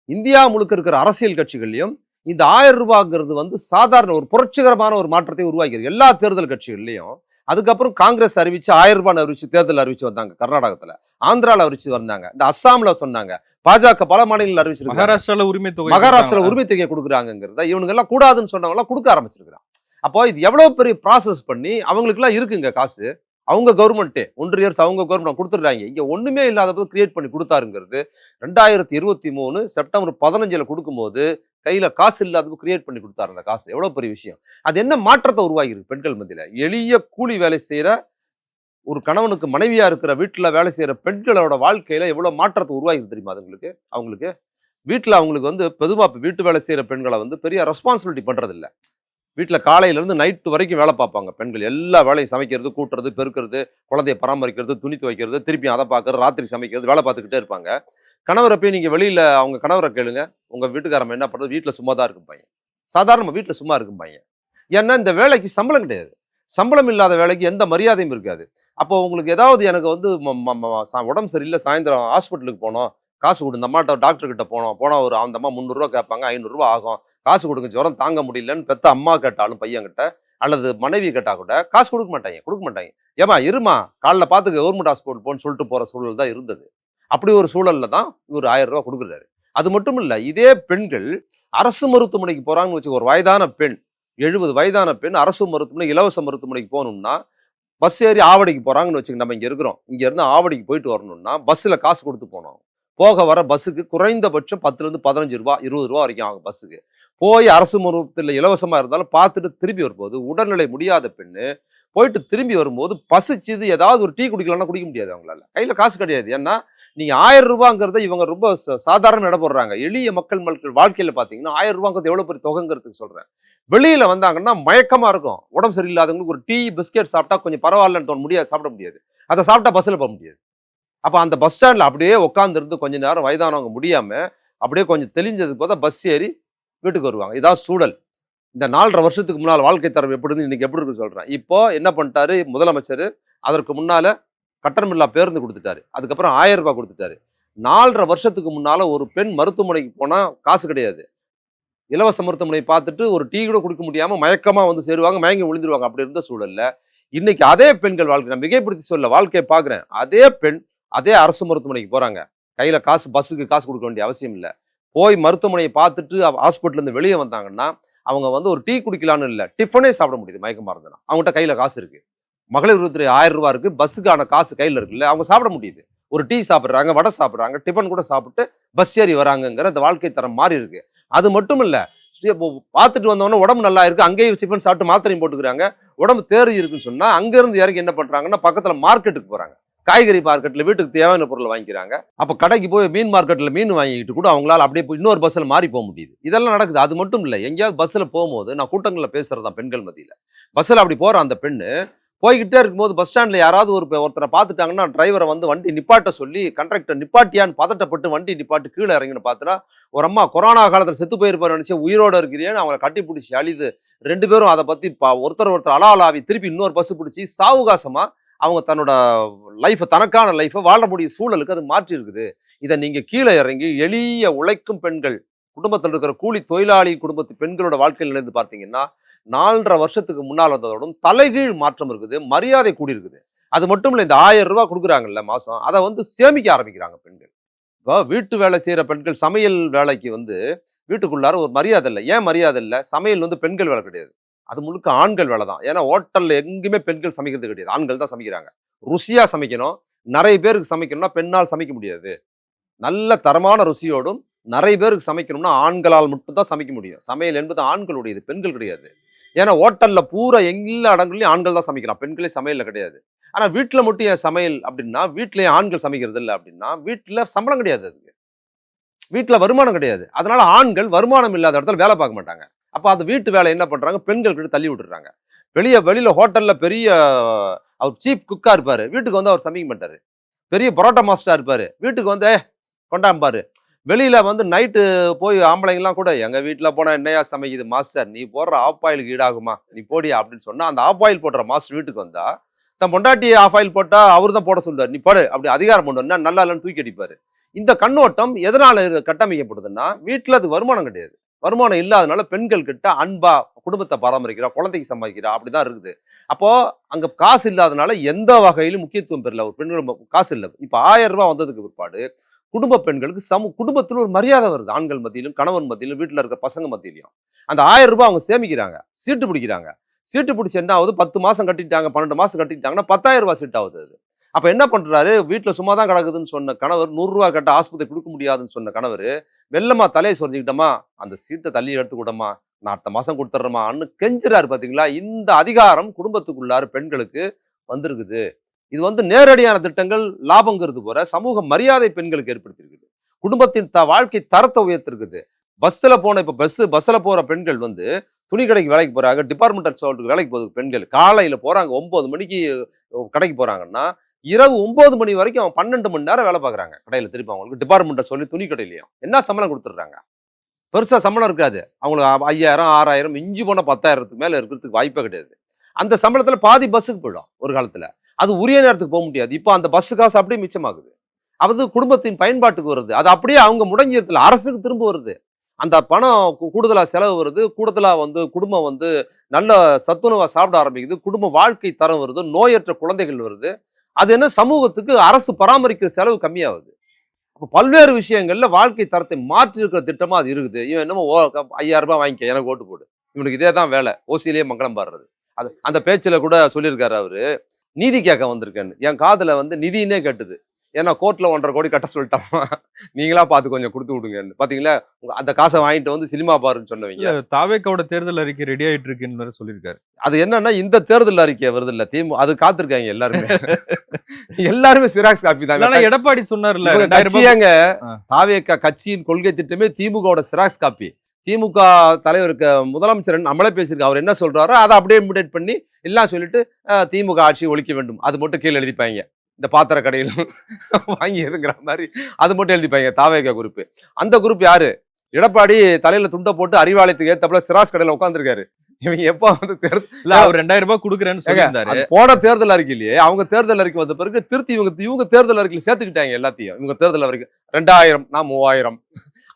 இந்தியா முழுக்க இருக்கிற அரசியல் கட்சிகள்லையும். இந்த 1000 ரூபாய்ங்கிறது வந்து சாதாரண ஒரு புரட்சிகரமான ஒரு மாற்றத்தை உருவாக்கியிருக்கு எல்லா தேர்தல் கட்சிகள்லையும். அதுக்கப்புறம் காங்கிரஸ் அறிவிச்சு 1000 ரூபாய் அறிவிச்சு தேர்தல் அறிவிச்சு வந்தாங்க. கர்நாடகத்துல, ஆந்திரால அறிவிச்சு வந்தாங்க, இந்த அஸ்ஸாம்ல சொன்னாங்க. பாஜக பல மாநிலங்கள் அறிவிச்சிருக்காங்க. மகாராஷ்டிரால உரிமை தொகை கொடுக்குறாங்கிறத இவனுங்க எல்லாம் கூடாதுன்னு சொன்னவங்க எல்லாம் கொடுக்க ஆரம்பிச்சிருக்காங்க. அப்போ இது எவ்வளவு பெரிய ப்ராசஸ் பண்ணி அவங்களுக்கு எல்லாம் இருக்குங்க காசு. அவங்க கவர்மெண்ட்டே ஒன்றிய அரசு அவங்க கவர்மெண்ட் கொடுத்துடுறாங்க. இங்க ஒண்ணுமே இல்லாத போது கிரியேட் பண்ணி கொடுத்தாருங்கிறது 2023 செப்டம்பர் 15 கொடுக்கும்போது கையில காசு இல்லாதது கிரியேட் பண்ணி கொடுத்தாரு. அந்த காசு எவ்வளவு பெரிய விஷயம். அது என்ன மாற்றத்தை உருவாகி இருக்கு பெண்கள் மத்தியில. எளிய கூலி வேலை செய்யற ஒரு கணவனுக்கு மனைவியா இருக்கிற வீட்டுல வேலை செய்யற பெண்களோட வாழ்க்கையில எவ்வளவு மாற்றத்தை உருவாகி தெரியுமா? அதுங்களுக்கு அவங்களுக்கு வீட்டுல அவங்களுக்கு வந்து பொதுவா வீட்டு வேலை செய்யற பெண்களை வந்து பெரிய ரெஸ்பான்சிபிலிட்டி பண்றது இல்ல. வீட்டில் காலையிலேருந்து நைட்டு வரைக்கும் வேலை பார்ப்பாங்க பெண்கள். எல்லா வேலையும் சமைக்கிறது, கூட்டுறது, பெருக்கிறது, குழந்தைய பராமரிக்கிறது, துணி துவைக்கிறது, திருப்பி அதை பார்க்கறது, ராத்திரி சமைக்கிறது, வேலை பார்த்துக்கிட்டே இருப்பாங்க. கணவரை போய் நீங்கள் வெளியில் அவங்க கணவரை கேளுங்க, உங்கள் வீட்டுக்காரம்மா என்ன பண்ணுறது? வீட்டில் சும்மா தான் இருக்கும் பையன். சாதாரணமாக வீட்டில் சும்மா இருக்கும் பையன். ஏன்னா இந்த வேலைக்கு சம்பளம் கிடையாது. சம்பளம் இல்லாத வேலைக்கு எந்த மரியாதையும் இருக்காது. அப்போ உங்களுக்கு ஏதாவது எனக்கு வந்து உடம்பு சரியில்ல, சாயந்தரம் ஹாஸ்பிட்டலுக்கு போனோம், காசு குடு. இந்த அம்மாட்ட டாக்டர் கிட்ட போனோம். போனா ஒரு அந்த அம்மா ரூ. 300 கேட்பாங்க, ரூ. 500 ஆகும். காசு குடுங்க, ஜுரம் தாங்க முடியலன்னு பெத்த அம்மா கேட்டாலும் பையன்கிட்ட, அல்லது மனைவி கேட்டா கூட காசு குடுக்க மாட்டாய்ங்க, குடுக்க மாட்டாய்ங்க. ஏம்மா இரும்மா, காலைல பார்த்துக்க கவர்மெண்ட் ஹாஸ்பிட்டல் போன்னு சொல்லிட்டு போற சூழல் தான் இருந்தது. அப்படி ஒரு சூழல்ல தான் இவரு ரூ. 1000 குடுக்குறாரு. அது மட்டும் இல்ல, இதே பெண்கள் அரசு மருத்துவமனைக்கு போறாங்கன்னு வச்சுக்கோ, ஒரு வயதான பெண், 70 வயதான பெண் அரசு மருத்துவமனை, இலவச மருத்துவமனைக்கு போகணும்னா, பஸ் ஏறி ஆவடிக்கு போறாங்கன்னு வச்சுக்கங்க. நம்ம இங்க இருக்கிறோம். இங்க இருந்து ஆவடிக்கு போயிட்டு வரணும்னா, பஸ்ல காசு குடுத்து போணும். போக வர பஸ்ஸுக்கு குறைந்தபட்சம் ரூ. 10லேருந்து ரூ. 15, ரூ. 20 வரைக்கும் ஆகும் பஸ்ஸுக்கு. போய் அரசு மருத்துவத்துல இலவசமா இருந்தாலும் பார்த்துட்டு திரும்பி வரும்போது, உடல்நிலை முடியாத பெண்ணு போயிட்டு திரும்பி வரும்போது பசிச்சுது, ஏதாவது ஒரு டீ குடிக்கலாம்னா குடிக்க முடியாது அவங்களால. கையில காசு கிடையாது. ஏன்னா, நீங்க ரூ. 1000ங்கிறத இவங்க ரொம்ப சாதாரண எடை போடுறாங்க. எளிய மக்கள் வாழ்க்கையில பார்த்தீங்கன்னா, ரூ. 1000ங்கிறது எவ்வளோ பெரிய தொகைங்கிறதுக்கு சொல்றேன். வெளியில வந்தாங்கன்னா மயக்கமா இருக்கும். உடம்பு சரியில்லாதவங்களுக்கு ஒரு டீ, பிஸ்கட் சாப்பிட்டா கொஞ்சம் பரவாயில்லன்னு தோண முடியாது, சாப்பிட முடியாது. அத சாப்பிட்டா பஸ்ல போக முடியாது. அப்ப அந்த பஸ் ஸ்டாண்ட்ல அப்படியே உட்கார்ந்திருந்து கொஞ்ச நேரம் வயதானவங்க முடியாம, அப்படியே கொஞ்சம் தெளிஞ்சதுக்கு போத பஸ் ஏறி வீட்டுக்கு வருவாங்க. இதான் சூழல். இந்த 4 1/2 வருஷத்துக்கு முன்னால வாழ்க்கை தரம் எப்படி இருந்து இன்னைக்கு எப்படி இருக்குன்னு சொல்றேன். இப்போ என்ன பண்ணிட்டாரு முதலமைச்சரு, அதற்கு முன்னால கட்டணமில்லா பேருந்து குடுத்துட்டாரு. அதுக்கப்புறம் ரூ. 1000 குடுத்துட்டாரு. 4 1/2 வருஷத்துக்கு முன்னால ஒரு பெண் மருத்துவமனைக்கு போனா காசு கிடையாது. இலவச மருத்துவமனை பார்த்துட்டு ஒரு டீ கூட குடிக்க முடியாம மயக்கமா வந்து சேருவாங்க, மயங்கி விழுந்துருவாங்க. அப்படி இருந்த சூழல்ல, இன்னைக்கு அதே பெண்கள் வாழ்க்கை, நான் மிகைப்படுத்தி சொல்லல, வாழ்க்கைய பார்க்கிறேன். அதே பெண் அதே அரசு மருத்துவமனைக்கு போறாங்க. கையில காசு, பஸ்ஸுக்கு காசு குடுக்க வேண்டிய அவசியம் இல்ல. போய் மருத்துவமனைய பார்த்துட்டு ஹாஸ்பிட்டல்ல இருந்து வெளிய வந்தாங்கன்னா, அவங்க வந்து ஒரு டீ குடிக்கலான்னு இல்ல, டிஃபனே சாப்பிட முடியுது மயக்கமா இருந்ததுன்னா. அவங்ககிட்ட கையில காசு இருக்கு. மகளிர் உரிமைத்துறை ரூ. 1000 இருக்கு. பஸ்ஸுக்கான காசு கையில இருக்குல்ல, அவங்க சாப்பிட முடியுது. ஒரு டீ சாப்பிடுறாங்க, வடை சாப்பிடுறாங்க, டிஃபன் கூட சாப்பிட்டு பஸ் ஏறி வராங்கங்கிற அந்த வாழ்க்கை தரம் மாறி இருக்கு. அது மட்டும் இல்ல, பார்த்துட்டு வந்தவொடனே உடம்பு நல்லா இருக்கு, அங்கேயே டிஃபன் சாப்பிட்டு மாத்திரையும் போட்டுக்கிறாங்க. உடம்பு தேறி இருக்குன்னு சொன்னா, அங்க இருந்து இறங்கி என்ன பண்றாங்கன்னா, பக்கத்துல மார்க்கெட்டுக்கு போறாங்க. காய்கறி மார்க்கெட்ல வீட்டுக்கு தேவையான பொருளை வாங்கிக்கிறாங்க. அப்ப கடைக்கு போய் மீன் மார்க்கெட்ல மீன் வாங்கிட்டு கூட அவங்களால அப்படியே போய் இன்னொரு பஸ்ல மாறி போக முடியுது. இதெல்லாம் நடக்குது. அது மட்டும் இல்ல, எங்கேயாவது பஸ்ல போகும்போது, நான் கூட்டங்கள்ல பேசுறதான் பெண்கள் மத்தியில, பஸ்ல அப்படி போற அந்த பெண்ணு போய்கிட்டே இருக்கும்போது பஸ் ஸ்டாண்ட்ல யாராவது ஒருத்தரை பார்த்துட்டாங்கன்னா, டிரைவரை வந்து வண்டி நிப்பாட்ட சொல்லி, கண்டக்டர் நிப்பாட்டியான்னு பதட்டப்பட்டு வண்டி நிப்பாட்டி கீழே இறங்கின்னு பார்த்தா, ஒரு அம்மா கொரோனா காலத்துல செத்து போயிருப்பாரு நினைச்சு உயிரோட இருக்கிறியேன்னு அவங்கள கட்டி பிடிச்சி அழுது, 2 பேரும் அதை பத்தி ஒருத்தர் அலாவி திருப்பி இன்னொரு பஸ் பிடிச்சி சாவுகாசமா அவங்க தன்னோட லைஃப், தனக்கான லைஃபை வாழ முடிய சூழலுக்கு அது மாற்றி இருக்குது. இதை நீங்க கீழே இறங்கி எளிய உழைக்கும் பெண்கள், குடும்பத்தில் இருக்கிற கூலி தொழிலாளி குடும்பத்து பெண்களோட வாழ்க்கையில் இருந்து பார்த்தீங்கன்னா, 4 1/2 வருஷத்துக்கு முன்னால் வந்ததோடும் தலைகீழ் மாற்றம் இருக்குது. மரியாதை கூடி இருக்குது. அது மட்டும் இல்ல, இந்த ரூ. 1000 கொடுக்குறாங்கல்ல மாசம், அதை வந்து சேமிக்க ஆரம்பிக்கிறாங்க பெண்கள். இப்போ வீட்டு வேலை செய்யற பெண்கள் சமையல் வேலைக்கு வந்து வீட்டுக்குள்ளார ஒரு மரியாதை இல்லை. ஏன் மரியாதை இல்லை? சமையல் வந்து பெண்கள் வேலை கிடையாது. அது முழுக்க ஆண்கள் வேலை தான். ஏன்னா ஹோட்டல்ல எங்குமே பெண்கள் சமைக்கிறது கிடையாது. ஆண்கள் தான் சமைக்கிறாங்க. ருசியா சமைக்கணும். நிறைய பேருக்கு சமைக்கணும்னா பெண்ணால் சமைக்க முடியாது. நல்ல தரமான ருசியோடும் நிறைய பேருக்கு சமைக்கணும்னா ஆண்களால் மட்டும் தான் சமைக்க முடியும். சமையல் என்பது ஆண்களுடையது, பெண்கள் கிடையாது. ஏன்னா ஹோட்டல்ல பூரா எல்லா இடங்கள்லயும் ஆண்கள் தான் சமைக்கிறான், பெண்களே சமையல்ல கிடையாது. ஆனா வீட்டுல மட்டும் ஏன் சமையல் அப்படின்னா, வீட்லயே ஆண்கள் சமைக்கிறது இல்லை அப்படின்னா, வீட்டுல சம்பளம் கிடையாது, அதுக்கு வீட்டுல வருமானம் கிடையாது. அதனால ஆண்கள் வருமானம் இல்லாத இடத்துல வேலை பார்க்க மாட்டாங்க. அப்ப அந்த வீட்டு வேலை என்ன பண்றாங்க, பெண்கள் கிட்ட தள்ளி விட்டுறாங்க. வெளியில ஹோட்டல்ல பெரிய அவர் சீப் குக்கா இருப்பாரு, வீட்டுக்கு வந்து அவர் சமைக்க மாட்டாரு. பெரிய பரோட்டா மாஸ்டரா இருப்பாரு, வீட்டுக்கு வந்து கொண்டாம்பாரு. வெளியில வந்து நைட்டு போய் ஆம்பளைங்கலாம் கூட, எங்க வீட்டுல போனா என்னையா சமைக்குது மாஸ்டர், நீ போடுற ஆஃப் ஆயிலுக்கு ஈடாகுமா, நீ போடியா அப்படின்னு சொன்னா, அந்த ஆஃப் ஆயில் போடுற மாஸ்டர் வீட்டுக்கு வந்தா, தன் பொண்டாட்டி ஆஃப் ஆயில் போட்டா அவர் தான் போட சொல்றாரு, நீ போடு அப்படி அதிகாரம் பண்ணுவோம்னா நல்லா இல்லைன்னு தூக்கி அடிப்பாரு. இந்த கண்ணோட்டம் எதனால கட்டமைக்கப்படுதுன்னா, வீட்டுல அது வருமானம் கிடையாது. வருமானம் இல்லாதனால பெண்கள் கிட்ட அன்பா குடும்பத்தை பராமரிக்கிறா, குழந்தைக்கு சம்பாதிக்கிறா, அப்படிதான் இருக்குது. அப்போ அங்க காசு இல்லாதனால எந்த வகையிலும் முக்கியத்துவம் பெறல. ஒரு பெண்கள் காசு இல்லை. இப்ப ரூ. 1000 வந்ததுக்கு பிற்பாடு குடும்ப பெண்களுக்கு குடும்பத்தில் ஒரு மரியாதை வருது. ஆண்கள் மத்தியிலும், கணவன் மத்தியிலும், வீட்டுல இருக்கிற பசங்க மத்தியிலையும். அந்த ரூ. 1000 அவங்க சேமிக்கிறாங்க, சீட்டு பிடிக்கிறாங்க. சீட்டு பிடிச்சி என்ன ஆகுது, 10 மாசம் கட்டிட்டாங்க, 12 மாசம் கட்டிட்டாங்கன்னா ரூ. 10,000 சீட் ஆகுது அது. அப்ப என்ன பண்றாரு, வீட்டுல சும்மா தான் கிடக்குதுன்னு சொன்ன கணவர், ரூ. 100 கட்ட ஆஸ்பத்திரி கொடுக்க முடியாதுன்னு சொன்ன கணவர், வெள்ளமா தலையை சொரிஞ்சுக்கிட்டோமா, அந்த சீட்டை தள்ளி எடுத்து கூடமா, நான் அடுத்த மாசம் கொடுத்துட்றேமா அன்னு கெஞ்சுறாரு. பாத்தீங்களா, இந்த அதிகாரம் குடும்பத்துக்குள்ளார பெண்களுக்கு வந்திருக்குது. இது வந்து நேரடியான திட்டங்கள் லாபங்கிறது போற சமூக மரியாதை பெண்களுக்கு ஏற்படுத்தியிருக்குது. குடும்பத்தின் வாழ்க்கை தரத்தை உயர்த்திருக்குது. பஸ்ல போற பெண்கள் வந்து துணி கடைக்கு வேலைக்கு போறாங்க, டிபார்ட்மெண்டல் ஸ்டோருக்கு வேலைக்கு போகுது பெண்கள். காலையில போறாங்க 9 மணிக்கு கடைக்கு போறாங்கன்னா, இரவு 9 மணி வரைக்கும் 12 மணி நேரம் வேலை பார்க்குறாங்க கடையில். திருப்பி அவங்களுக்கு டிபார்ட்மெண்ட்டை சொல்லி துணி கடையிலையும் என்ன சம்பளம் கொடுத்துட்றாங்க. பெருசா சம்பளம் இருக்காது. அவங்களுக்கு 5000, 6000 மிஞ்சி போனா 10,000த்துக்கு மேல இருக்கிறதுக்கு வாய்ப்பே கிடையாது. அந்த சம்பளத்துல பாதி பஸ்ஸுக்கு போயிடும் ஒரு காலத்துல. அது உரிய நேரத்துக்கு போ முடியாது. இப்போ அந்த பஸ் காசு அப்படியே மிச்சமாகுது. அது குடும்பத்தின் பயன்பாட்டுக்கு வருது. அது அப்படியே அவங்க முடங்கியத்துல அரசுக்கு திரும்ப வருது. அந்த பணம் கூடுதலா செலவு வருது. கூடுதலா வந்து குடும்பம் வந்து நல்ல சத்துணவா சாப்பிட ஆரம்பிக்குது. குடும்ப வாழ்க்கை தரம் வருது. நோயற்ற குழந்தைகள் வருது. அது என்ன சமூகத்துக்கு அரசு பராமரிக்கிற செலவு கம்மியாகுது. அப்ப பல்வேறு விஷயங்கள்ல வாழ்க்கை தரத்தை மாற்றி இருக்கிற திட்டமா அது இருக்குது. இவன் என்னமோ ரூ. 5000 வாங்கிக்க எனக்கு ஓட்டு போடு. இவனுக்கு இதே தான் வேலை. ஓசியிலேயே மங்களம் பாடுறது. அது அந்த பேச்சுல கூட சொல்லியிருக்காரு அவரு. நீதி கேட்க வந்திருக்கேன்னு. என் காதுல வந்து நிதின்னே கேட்டுது. ஏன்னா கோர்ட்ல 1,50,00,000 கட்ட சொல்லிட்டாமா. நீங்களா பார்த்து கொஞ்சம் குடுத்து விடுங்கன்னு. பாத்தீங்களா? அந்த காச வாங்கிட்டு வந்து சினிமா பாருன்னு சொன்னவங்க. இல்ல தாவேக்காவோட தேர்தல் அறிக்கை ரெடி ஆயிட்டு இருக்குன்னு வேற சொல்லியிருக்காரு. அது என்னன்னா இந்த தேர்தல் அறிக்கை வருதுல்ல. அது காத்திருக்காங்க எல்லாருமே. எல்லாருமே சிராக்ஸ் காப்பி இல்ல, ஆனா தாங்க. எடப்பாடி சொன்னார்ல இவங்க 2000 ரூபாய். கட்சியேங்க ஆ. தாவேகா கட்சியின் கொள்கை திட்டமே திமுகவோட சிராக்ஸ் காப்பி. திமுக தலைவருக்கு முதலமைச்சர் நம்மளே பேசியிருக்க. அவர் என்ன சொல்றாரோ அதை அப்படியே இமிடேட் பண்ணி எல்லாம் சொல்லிட்டு திமுக ஆட்சி ஒழிக்க வேண்டும். அது மட்டும் கீழே எழுதிப்பாங்க. இந்த பாத்திர கடையில் வாங்கியதுங்கிற மாதிரி அது மட்டும் எழுதிப்பாங்க தாவேகா குரூப். அந்த குரூப் யாரு? எடப்பாடி தலையில துண்டை போட்டு அறிவாலயத்துக்கு ஏத்தப்பல சிராஸ் கடையில உட்காந்துருக்காரு. இவங்க எப்ப வந்து இல்ல அவர் 2000 ரூபாய் குடுக்குறேன்னு சொல்லியிருந்தாரு. போன தேர்தல் அறிக்கையிலேயே அவங்க தேர்தல் அறிக்கை வந்த பிறகு திருத்தி இவங்க தேர்தல் அறிக்கையில் சேர்த்துக்கிட்டாங்க எல்லாத்தையும். இவங்க தேர்தல் அறிக்கை 2000 நான் 3000,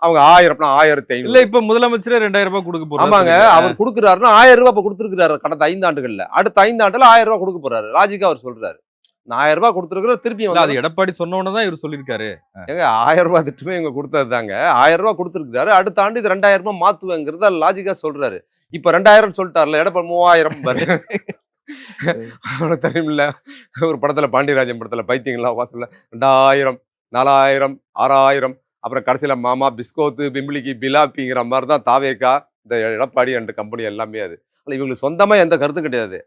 அவங்க 1000 நான் 1500. இல்ல இப்ப முதலமைச்சரே 2000 ரூபாய் கொடுக்க போறாரு. ஆமாங்க, அவர் கொடுக்குறாருன்னா 1000 ரூபாய் இப்ப கொடுத்துருக்காரு கடந்த 5 ஆண்டுகள்ல. அடுத்த 5 ஆண்டுல 1000 ரூபாய் கொடுக்க போறாரு. லாஜிக்கா அவர் சொல்றாரு. நான் 1000 ரூபாய் கொடுத்துருக்கிற திருப்பி இல்ல, அது எடப்பாடி சொன்ன உடனே தான் இவர் சொல்லியிருக்காரு. ஏங்க 1000 ரூபாய் திட்டமே இவங்க கொடுத்தது தாங்க. 1000 ரூபாய் கொடுத்துருக்காரு. அடுத்த ஆண்டு இது 2000 ரூபாய் மாத்துவேங்கிறத லாஜிக்கா சொல்றாரு. இப்ப 2000 சொல்லிட்டார்ல, எடப்பாடி 3000 பாரு. அவனுக்கு தெரியுமில்ல, ஒரு படத்துல பாண்டியராஜன் படத்துல பைத்தியங்களா பார்த்தல 2000, 4000, 6000, அப்புறம் கடைசியில மாமா பிஸ்கோத்து பிம்பிளிக்கு பிலாப்பிங்கிற மாதிரி தான் தாவேக்கா இந்த எடப்பாடி அண்ட் கம்பெனி எல்லாமே. அது இவங்களுக்கு சொந்தமா எந்த கருத்தும் கிடையாது.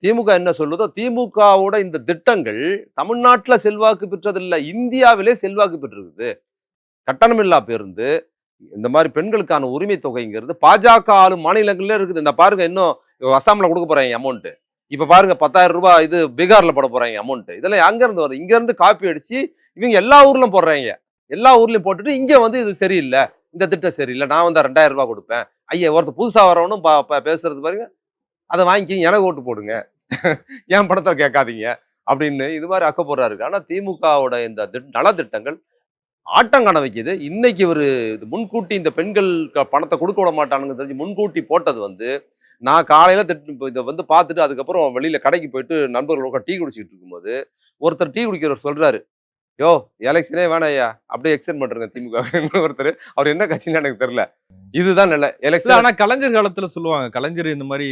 திமுக என்ன சொல்லுதோ, திமுகவோட இந்த திட்டங்கள் தமிழ்நாட்டுல செல்வாக்கு பெற்றதில்லை, இந்தியாவிலே செல்வாக்கு பெற்றிருக்குது. கட்டணமில்லா பேருந்து, இந்த மாதிரி பெண்களுக்கான உரிமை தொகைங்கிறது பாஜக ஆளும் மாநிலங்கள்ல இருக்குது. இந்த பாருங்க, இன்னும் அசாம்ல கொடுக்க போறாங்க அமௌண்ட். இப்ப பாருங்க 10,000 ரூபாய் இது பீகார்ல போட போறாங்க அமௌண்ட். இதெல்லாம் அங்க இருந்து வருது. இங்க இருந்து காப்பி அடிச்சு இவங்க எல்லா ஊர்லயும் போடுறாங்க. எல்லா ஊர்லயும் போட்டுட்டு இங்க வந்து இது சரியில்லை, இந்த திட்டம் சரியில்லை, நான் வந்து 2000 ரூபாய் கொடுப்பேன். ஐயா ஒருத்தர் புதுசா வரவனும் பேசுறது பாருங்க, அதை வாங்கிக்கிங்க, எனக்கு ஓட்டு போடுங்க, என் பணத்தை கேட்காதீங்க அப்படின்னு இது மாதிரி அக்கப்படுறா இருக்கு. ஆனா திமுகவோட இந்த நலத்திட்டங்கள் ஆட்டங்காண வைக்குது. இன்னைக்கு இவரு முன்கூட்டி இந்த பெண்கள் பணத்தை கொடுக்க விட மாட்டானுங்க தெரிஞ்சு முன்கூட்டி போட்டது வந்து, நான் காலையில இதை வந்து பார்த்துட்டு அதுக்கப்புறம் வெளியில கடைக்கு போயிட்டு நண்பர்களோட டீ குடிச்சிட்டு இருக்கும்போது ஒருத்தர் டீ குடிக்கிறவர் சொல்றாரு, யோ எலெக்ஷனே வேணாம் ஐயா, அப்படியே எக்ஸ்டெண்ட் பண்றேங்க திமுக. ஒருத்தர், அவர் என்ன கட்சின்னு எனக்கு தெரியல. இதுதான் நல்ல இல்ல, எலெக்ஷன். ஆனா கலைஞர் காலத்துல சொல்லுவாங்க, கலைஞர் இந்த மாதிரி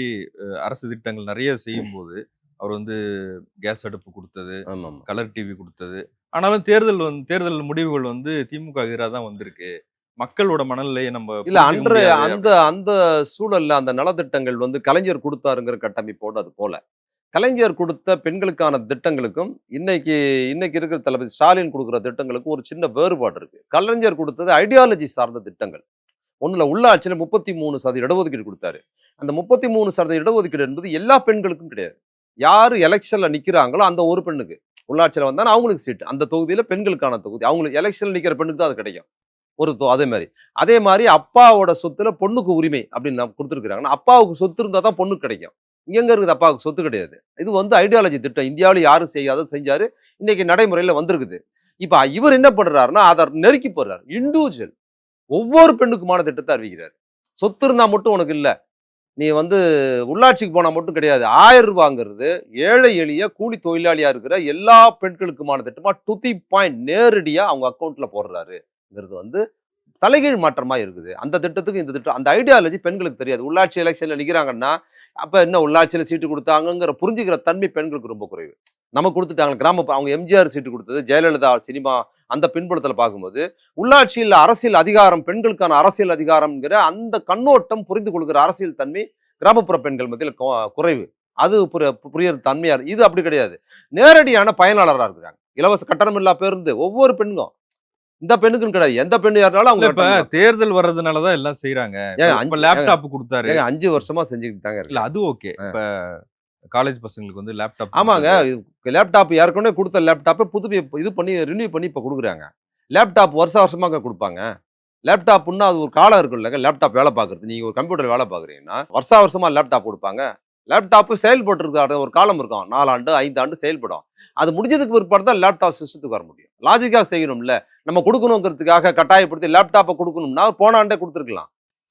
அரசு திட்டங்கள் நிறைய செய்யும் போது அவர் வந்து கேஸ் அடுப்பு கொடுத்தது, கலர் டிவி கொடுத்தது. ஆனாலும் தேர்தல் முடிவுகள் வந்து திமுக எதிராக தான் வந்திருக்கு. மக்களோட மனநிலையை நம்ம இல்ல அந்த அந்த சூழல்ல அந்த நலத்திட்டங்கள் வந்து கலைஞர் கொடுத்தாருங்கிற கட்டமைப்போடு அது போல. கலைஞர் கொடுத்த பெண்களுக்கான திட்டங்களுக்கும் இன்னைக்கு இருக்கிற தளபதி ஸ்டாலின் கொடுக்குற திட்டங்களுக்கும் ஒரு சின்ன வேறுபாடு இருக்கு. கலைஞர் கொடுத்தது ஐடியாலஜி சார்ந்த திட்டங்கள். ஒண்ணுல உள்ளாட்சியில 33% இடஒதுக்கீடு கொடுத்தாரு. அந்த 33% இடஒதுக்கீடு என்பது எல்லா பெண்களுக்கும் கிடையாது. யாரு எலெக்ஷன்ல நிக்கிறாங்களோ அந்த ஒரு பெண்ணுக்கு உள்ளாட்சியில வந்தா அவங்களுக்கு சீட்டு. அந்த தொகுதியில பெண்களுக்கான தொகுதி, அவங்களுக்கு எலெக்ஷன்ல நிக்கிற பெண்ணுக்கு தான் அது கிடைக்கும். அதே மாதிரி அப்பாவோட சொத்துல பொண்ணுக்கு உரிமை அப்படின்னு கொடுத்துருக்காங்கன்னா, அப்பாவுக்கு சொத்து இருந்தா தான் பொண்ணுக்கு கிடைக்கும். இங்க இருக்குது அப்பாவுக்கு சொத்து கிடையாது. இது வந்து ஐடியாலஜி திட்டம். இந்தியாவில யாரும் செய்யாத செஞ்சாரு. இன்னைக்கு நடைமுறையில வந்திருக்குது. இப்ப இவர் என்ன பண்றாருன்னா, அதை நெருக்கி போடுறாரு. இண்டிவிஜுவல் ஒவ்வொரு பெண்ணுக்குமான திட்டத்தை அறிவிக்கிறார். சொத்து இருந்தா மட்டும் உனக்கு இல்ல, நீ வந்து உள்ளாட்சிக்கு போனா மட்டும் கிடையாது. 1000 ரூபாங்கிறது ஏழை எளிய கூலி தொழிலாளியா இருக்கிற எல்லா பெண்களுக்குமான திட்டமா டு தி பாயிண்ட் நேரடியா அவங்க அக்கௌண்ட்ல போடுறாருங்கிறது வந்து தலைகீழ் மாற்றமா இருக்குது. அந்த திட்டத்துக்கு இந்த திட்டம், அந்த ஐடியாலஜி பெண்களுக்கு தெரியாது. உள்ளாட்சி எலெக்ஷன்ல நிக்கிறாங்கன்னா, அப்ப என்ன உள்ளாட்சியில சீட்டு கொடுத்தாங்கிற புரிஞ்சுக்கிற தன்மை பெண்களுக்கு ரொம்ப குறைவு. நமக்கு கொடுத்துட்டாங்க கிராம, அவங்க எம்ஜிஆர் சீட்டு கொடுத்தது, ஜெயலலிதா சினிமா அந்த பின்புலத்தில் பார்க்கும்போது உள்ளாட்சியில் அரசியல் அதிகாரம், பெண்களுக்கான அரசியல் அதிகாரம்ங்கிற அந்த கண்ணோட்டம் புரிந்து கொள்கிற அரசியல் தன்மை கிராமப்புற பெண்கள் மத்தியில் குறைவு. அது புரியற தன்மையா இது அப்படி கிடையாது. நேரடியான பயனாளராக இருக்கிறாங்க. இலவச கட்டணமில்லா பேருந்து ஒவ்வொரு பெண்ணும், இந்த பெண்ணுக்குன்னு கிடையாது, எந்த பெண்ணு யாருனாலும் அவங்க. இப்ப தேர்தல் வர்றதுனாலதான் எல்லாம் செய்யறாங்க. லேப்டாப் கொடுத்தாரு, 5 வருஷமா செஞ்சுக்கிட்டு தாங்க. இல்ல அது ஓகே. இப்ப காலேஜ் பசங்களுக்கு வந்து லேப்டாப். ஆமாங்க, லேப்டாப் ஏற்கனவே கொடுத்த லேப்டாப்பை இது பண்ணி ரினியூ பண்ணி இப்ப கொடுக்குறாங்க. லேப்டாப் வருஷமா கொடுப்பாங்க. லேப்டாப்னா அது ஒரு காலம் இருக்குல்லங்க. லேப்டாப் வேலை பார்க்குறது. நீங்க ஒரு கம்ப்யூட்டர் வேலை பார்க்குறீங்கன்னா, வருஷா வருஷமா லேப்டாப் குடுப்பாங்க. லேப்டாப் செயல்பட்டுருக்க ஒரு காலம் இருக்கும். 4 ஆண்டு, 5 ஆண்டு செயல்படும். அது முடிஞ்சதுக்கு பிற்பாடு தான் லேப்டாப் சிஸ்டத்துக்கு வர முடியும். லாஜிக்கா செய்யணும்ல. நம்ம குடுக்கணுங்கிறதுக்காக கட்டாயப்படுத்தி லேப்டாப்ப குடுக்கணும்னா, போன ஆண்டே குடுத்துருக்கலாம்.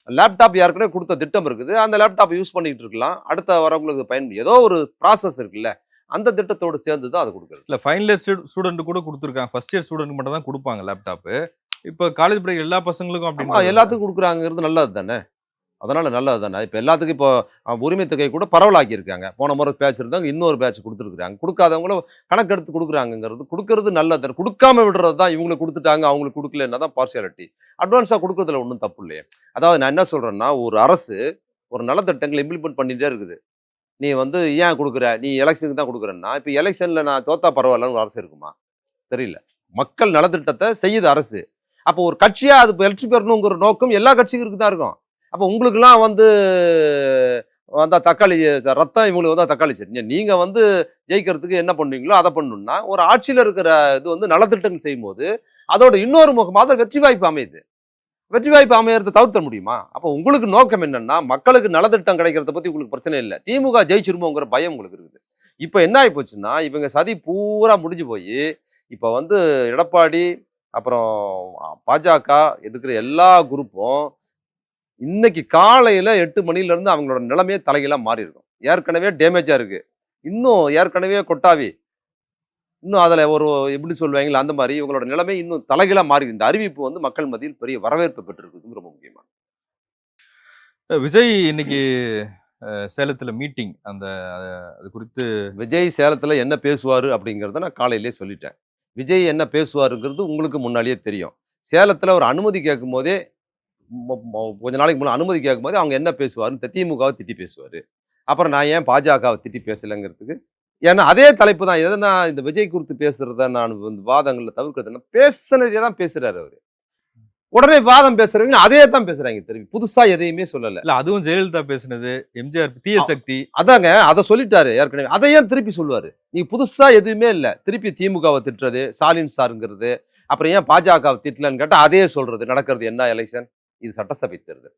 லேப்டாப் ஏற்கனவே குடுத்த திட்டம் இருக்குது. அந்த லேப்டாப்ப யூஸ் பண்ணிட்டு இருக்கலாம். அடுத்த வரவங்களுக்கு ஏதோ ஒரு ப்ராசஸ் இருக்குல்ல. அந்த திட்டத்தோடு சேர்ந்து தான் அது குடுக்குறது. இல்ல ஃபைனல் இயர் ஸ்டூடெண்ட் கூட குடுத்துருக்காங்க. ஃபர்ஸ்ட் இயர் ஸ்டூடெண்ட்க்கு மட்டும் தான் குடுப்பாங்க லேப்டாப்பு. இப்ப காலேஜ் படிக்கிற எல்லா பசங்களுக்கும் ஆமா, அப்படின்றது வருதா? எல்லாத்துக்கும் குடுக்குறாங்கங்கிறது நல்லது தானே! அதனால நல்லது தானே. இப்ப எல்லாத்துக்கும் இப்போ உரிமை தொகை கூட பரவலாக்கியிருக்காங்க. போன முறை பேட்ச் இருந்தாங்க. இன்னொரு பேட்ச் குடுத்துருக்காங்க. குடுக்காதவங்களும் கணக்கெடுத்து குடுக்குறாங்கங்கிறது, குடுக்குறது நல்லது தானே. குடுக்காம விடுறது தான் இவங்களுக்கு குடுத்துட்டாங்க, அவங்களுக்கு குடுக்கலன்னா தான் பார்சியாலிட்டி. அட்வான்ஸா குடுக்குறதுல ஒண்ணும் தப்பு இல்லையே. அதாவது நான் என்ன சொல்றேன்னா, ஒரு அரசு ஒரு நலத்திட்டங்கள இம்ப்ளிமெண்ட் பண்ணிட்டே இருக்குது. நீ வந்து ஏன் குடுக்குற? நீ எலக்ஷனுக்கு தான் குடுக்குறன்னா, இப்ப எலக்ஷன்ல நான் தோத்தா பரவாயில்லன்னு ஒரு அரசு இருக்குமா? தெரியல. மக்கள் நலத்திட்டத்த செய்யுது அரசு. அப்போ ஒரு கட்சியா அது வெற்றி பெறணுங்கிற நோக்கம் எல்லா கட்சிகளுக்கு தான் இருக்கும். அப்போ உங்களுக்கெல்லாம் வந்து வந்தா தக்காளி ரத்தம், இவங்களுக்கு வந்தா தக்காளி சட்னி. நீங்க வந்து ஜெயிக்கிறதுக்கு என்ன பண்ணுவீங்களோ அத பண்ணணும்னா, ஒரு ஆட்சியில இருக்கிற இது வந்து நலத்திட்டங்கள் செய்யும்போது, அதோட இன்னொரு முகமா அது வெற்றி வாய்ப்பு அமையுது. வெற்றி வாய்ப்பு அமையறத தவிர்க்க முடியுமா? அப்போ உங்களுக்கு நோக்கம் என்னன்னா, மக்களுக்கு நலத்திட்டம் கிடைக்கிறத பத்தி உங்களுக்கு பிரச்சனை இல்ல. திமுக ஜெயிச்சிருமோங்கிற பயம் உங்களுக்கு இருக்குது. இப்ப என்ன ஆயி போச்சுன்னா, இவங்க சதி பூரா முடிஞ்சு போயி, இப்ப வந்து எடப்பாடி, அப்புறம் பாஜக இருக்கிற எல்லா குரூப்பும் இன்னைக்கு காலையில 8 மணியிலிருந்து அவங்களோட நிலைமையே தலைகீழா மாறியிருக்கும். ஏற்கனவே டேமேஜா இருக்கு. இன்னும் ஏற்கனவே கொட்டாவி. இன்னும் அதுல ஒரு எப்படி சொல்லுவாங்கல்ல, அந்த மாரி இவங்களோட நிலைமை இன்னும் தலைகீழா மாறி இந்த அறிவிப்பு வந்து மக்கள் மத்தியில் பெரிய வரவேற்பு பெற்றிருக்குதுங்க ரொம்ப முக்கியமா. விஜய் இன்னைக்கு சேலத்துல மீட்டிங் அந்த அது குறித்து விஜய் சேலத்துல என்ன பேசுவாரு அப்படிங்கிறத நான் காலையிலேயே சொல்லிட்டேன். விஜய் என்ன பேசுவாருங்கிறது உங்களுக்கு முன்னாடியே தெரியும். சேலத்துல ஒரு அனுமதி கேட்கும்போதே கொஞ்ச நாளைக்கு முன்னாடி அனுமதி கேட்கும்போதே அவங்க என்ன பேசுவாருன்னு திமுகவ திட்டி பேசுவாரு. அப்புறம் நான் ஏன் பாஜகவ திட்டி பேசலங்கிறதுக்கு ஏன்னா அதே தலைப்பு தான். எதனா இந்த விஜய் குறித்து பேசுறத நான் வந்து வாதங்கள்ல தவிர்க்கிறதுன்னா, பேசுனதே தான் பேசுறாரு அவரு. உடனே வாதம் பேசுறவங்க அதே தான் பேசுறாங்க திருப்பி. புதுசா எதையுமே சொல்லல. இல்ல அதுவும் ஜெயலலிதா பேசினது, எம்ஜிஆர் தீய அ சக்தி. அதாங்க அத சொல்லிட்டாரு ஏற்கனவே. அத ஏன் திருப்பி சொல்லுவாரு? நீ புதுசா எதுவுமே இல்ல. திருப்பி திமுகவ திட்டுறது, ஸ்டாலின் சார்ங்கிறது, அப்புறம் ஏன் பாஜகவ திட்டலன்னு கேட்டா அதே சொல்றது. நடக்கிறது என்ன எலக்ஷன்? இது சட்டசபை தேர்தல்.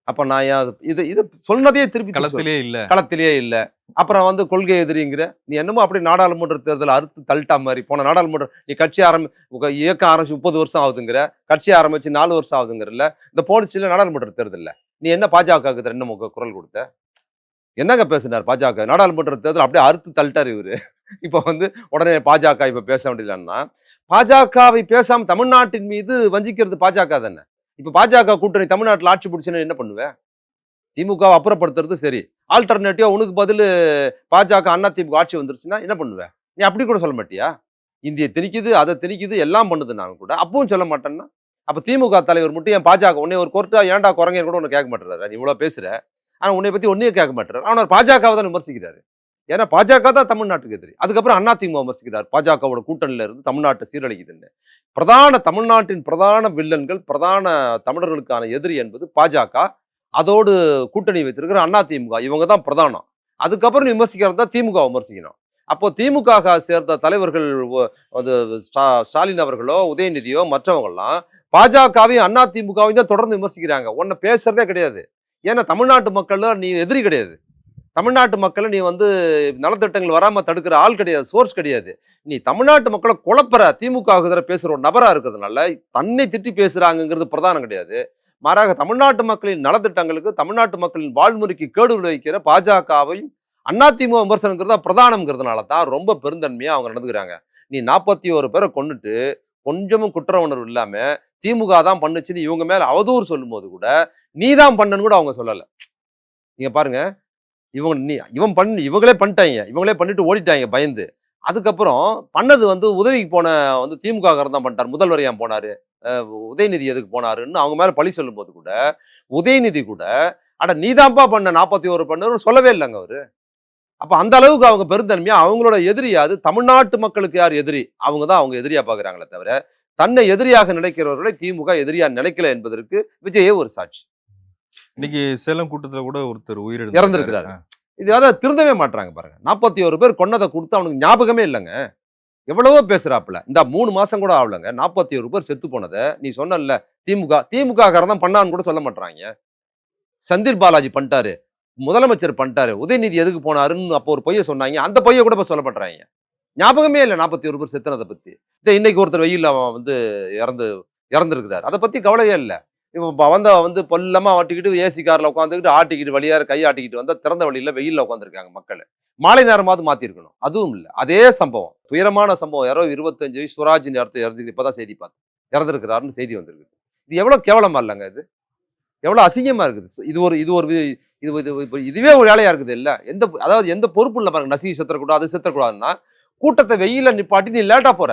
அப்ப நான் ஏன் இது இது சொன்னதையே திருப்பி திருப்பி களத்திலே இல்ல. களத்திலேயே இல்ல. அப்புறம் வந்து கொள்கை எதிரிங்கிற. நீ என்னமோ அப்படியே நாடாளுமன்ற தேர்தல அறுத்து தள்ளிட்டா மாரி. போன நாடாளுமன்றம் நீ கட்சி இயக்கம் ஆரம்பிச்சு 30 வருஷம் ஆகுதுங்கிற. கட்சி ஆரம்பிச்சு 4 வருஷம் ஆகுதுங்கிறல்ல. இந்த போனுச்சுல்ல நாடாளுமன்ற தேர்தல்ல. நீ என்ன பாஜகவுக்கு என்ன குரல் குடுத்த? என்னங்க பேசினார் பாஜக? நாடாளுமன்ற தேர்தல் அப்படியே அறுத்து தள்ளிட்டாரு இவரு. இப்ப வந்து உடனே பாஜக இப்ப பேச வேண்டியதுன்னா, பாஜகவை பேசாம தமிழ்நாட்டின் மீது வஞ்சிக்கிறது பாஜக தானே. இப்ப பாஜக கூட்டணி தமிழ்நாட்டுல ஆட்சி புடிச்சுன்னா என்ன பண்ணுவ? திமுகவ அப்புறப்படுத்துறது சரி. ஆல்டர்னேட்டிவா உனக்கு பதிலு பாஜக, அதிமுக ஆட்சி வந்துருச்சுன்னா என்ன பண்ணுவ? நீ அப்படி கூட சொல்ல மாட்டியா? இந்திய திணிக்குது, அத திணிக்குது, எல்லாம் பண்ணுதுன்னாலும் கூட, அப்பவும் சொல்ல மாட்டேன்னா? அப்ப திமுக தலைவர் மட்டும் ஏன் பாஜக உன்னைய ஒரு கோர்ட்டா ஏன்டா குரங்கன்னு கூட உன்ன கேட்க மாட்றாரா? நீ இவ்வளவு பேசுற. ஆனா உன்னைய பத்தி ஒண்ணையும் கேட்க மாட்றாரு. ஆனா பாஜகவ தான் விமர்சிக்கிறாரு. ஏன்னா பாஜக தான் தமிழ்நாட்டுக்கு எதிரி. அதுக்கப்புறம் அதிமுக விமர்சிக்கிறார். பாஜகவோட கூட்டணியில இருந்து தமிழ்நாட்ட சீரழிக்குதுன்னு. தமிழ்நாட்டின் பிரதான வில்லன்கள், பிரதான தமிழர்களுக்கான எதிரி என்பது பாஜக. அதோடு கூட்டணி வைத்திருக்கிற அதிமுக. இவங்க தான் பிரதானம். அதுக்கப்புறம் நீ விமர்சிக்கிறது தான் திமுக விமர்சிக்கணும். அப்போ திமுக சேர்ந்த தலைவர்கள் அது ஸ்டாலின் அவர்களோ, உதயநிதியோ மற்றவங்கலாம் பாஜகவையும் அதிமுகவையும் தான் தொடர்ந்து விமர்சிக்கிறாங்க. உன்ன பேசுறதே கிடையாது. ஏன்னா தமிழ்நாட்டு மக்கள்ல நீ எதிரி கிடையாது. தமிழ்நாட்டு மக்கள நீ வந்து நலத்திட்டங்கள் வராம தடுக்கிற ஆள் கிடையாது. சோர்ஸ் கிடையாது. நீ தமிழ்நாட்டு மக்கள குழப்புற திமுகவுக்கு எதிரா பேசுற ஒரு நபரா இருக்கிறதுனால, தன்னை திட்டி பேசுறாங்கங்கிறது பிரதானம் கிடையாது. மாறாக தமிழ்நாட்டு மக்களின் நலத்திட்டங்களுக்கு, தமிழ்நாட்டு மக்களின் வாழ்முறைக்கு கேடு விளைவிக்கிற பாஜகவையும், அதிமுக விமர்சனங்கிறது தான் பிரதானம்ங்கிறதுனால தான் ரொம்ப பெருந்தன்மையா அவங்க நடந்துக்கிறாங்க. நீ 41 பேர கொன்னுட்டு, கொஞ்சமும் குற்ற உணர்வு இல்லாம, திமுக தான் பண்ணுச்சுன்னு இவங்க மேல அவதூறு சொல்லும்போது கூட, நீ தான் பண்ணன்னு கூட அவங்க சொல்லல. நீங்க பாருங்க. இவங்களே பண்ணிட்டாய்ங்க. இவங்களே பண்ணிட்டு ஓடிட்டாய்ங்க பயந்து. அதுக்கப்புறம் பண்ணது வந்து உதவிக்கு போன வந்து திமுககாரன் தான் பண்ணிட்டாரு. முதல்வர் ஏன் போனாரு? உதயநிதி எதுக்கு போனாருன்னு அவங்க மேல பழி சொல்லும்போது கூட, உதயநிதி கூட, "அட நீ தான்ப்பா பண்ண 41 பண்ணன்னு" சொல்லவே இல்லங்க அவரு. அப்ப அந்த அளவுக்கு அவங்க பெருந்தன்மையா அவங்களோட எதிரி யாரு? தமிழ்நாட்டு மக்களுக்கு யார் எதிரி? அவங்க தான் அவங்க எதிரியா பார்க்குறாங்களே தவிர, தன்னை எதிரியாக நினைக்கிறவர்களை திமுக எதிரியா நினைக்கல என்பதற்கு விஜயே ஒரு சாட்சி. இன்னைக்கு சேலம் கூட்டத்துல கூட ஒருத்தர் உயிரிழந்திருக்காரு. இறந்திருக்கிறாரு. இது யாராவது திருந்தவே மாட்றாங்க பாருங்க. 41 பேர் கொன்னத குடுத்து அவனுக்கு ஞாபகமே இல்லங்க. எவ்வளவோ பேசுறாப்புல. இந்த 3 மாசம் கூட ஆகலங்க. 47 பேர் செத்து போனத நீ சொன்னல்ல, திமுக காரன் தான் பண்ணான்னு கூட சொல்ல மாட்றாய்ங்க. செந்தில் பாலாஜி பண்ணிட்டாரு. முதலமைச்சர் பண்ணிட்டாரு. உதயநிதி எதுக்கு போனாருன்னு அப்போ ஒரு பொய்ய சொன்னாய்ங்க. அந்த பொய்ய கூட இப்ப சொல்ல மாட்றாய்ங்க. ஞாபகமே இல்ல 41 பேர் செத்துனத பத்தி. இன்னைக்கு ஒருத்தர் வெயில்ல அவன் வந்து இறந்து இறந்திருக்கிறார். அத பத்தி கவலையே இல்ல. இவன் வந்து பல்லமா ஆட்டிக்கிட்டு ஏசி கார்ல உட்காந்துக்கிட்டு ஆட்டிக்கிட்டு வழியார கை ஆட்டிக்கிட்டு வந்தா திறந்த வெளியில வெயில்ல உட்காந்துருக்காங்க மக்கள். மாலை நேரமாவது மாத்திருக்கணும். அதுவும் இல்ல. அதே சம்பவம். துயரமான சம்பவம். யாரோ 25 வயசு சுராஜ்ன்னு இறந்து இப்பதான் செய்தி பார்த்தேன். இறந்திருக்கிறாருன்னு செய்தி வந்திருக்கு. இது எவ்வளவு கேவலமா இல்லங்க இது? எவ்வளவு அசிங்கமா இருக்குது. இதுவே ஒரு வேலையா இருக்குது இல்ல. அதாவது எந்த பொறுப்பு இல்ல பாருங்க. நசி செத்துறக்கூடாது, அது செத்துறக்கூடாதுன்னா கூட்டத்தை வெயில நிப்பாட்டி நீ லேட்டா போற.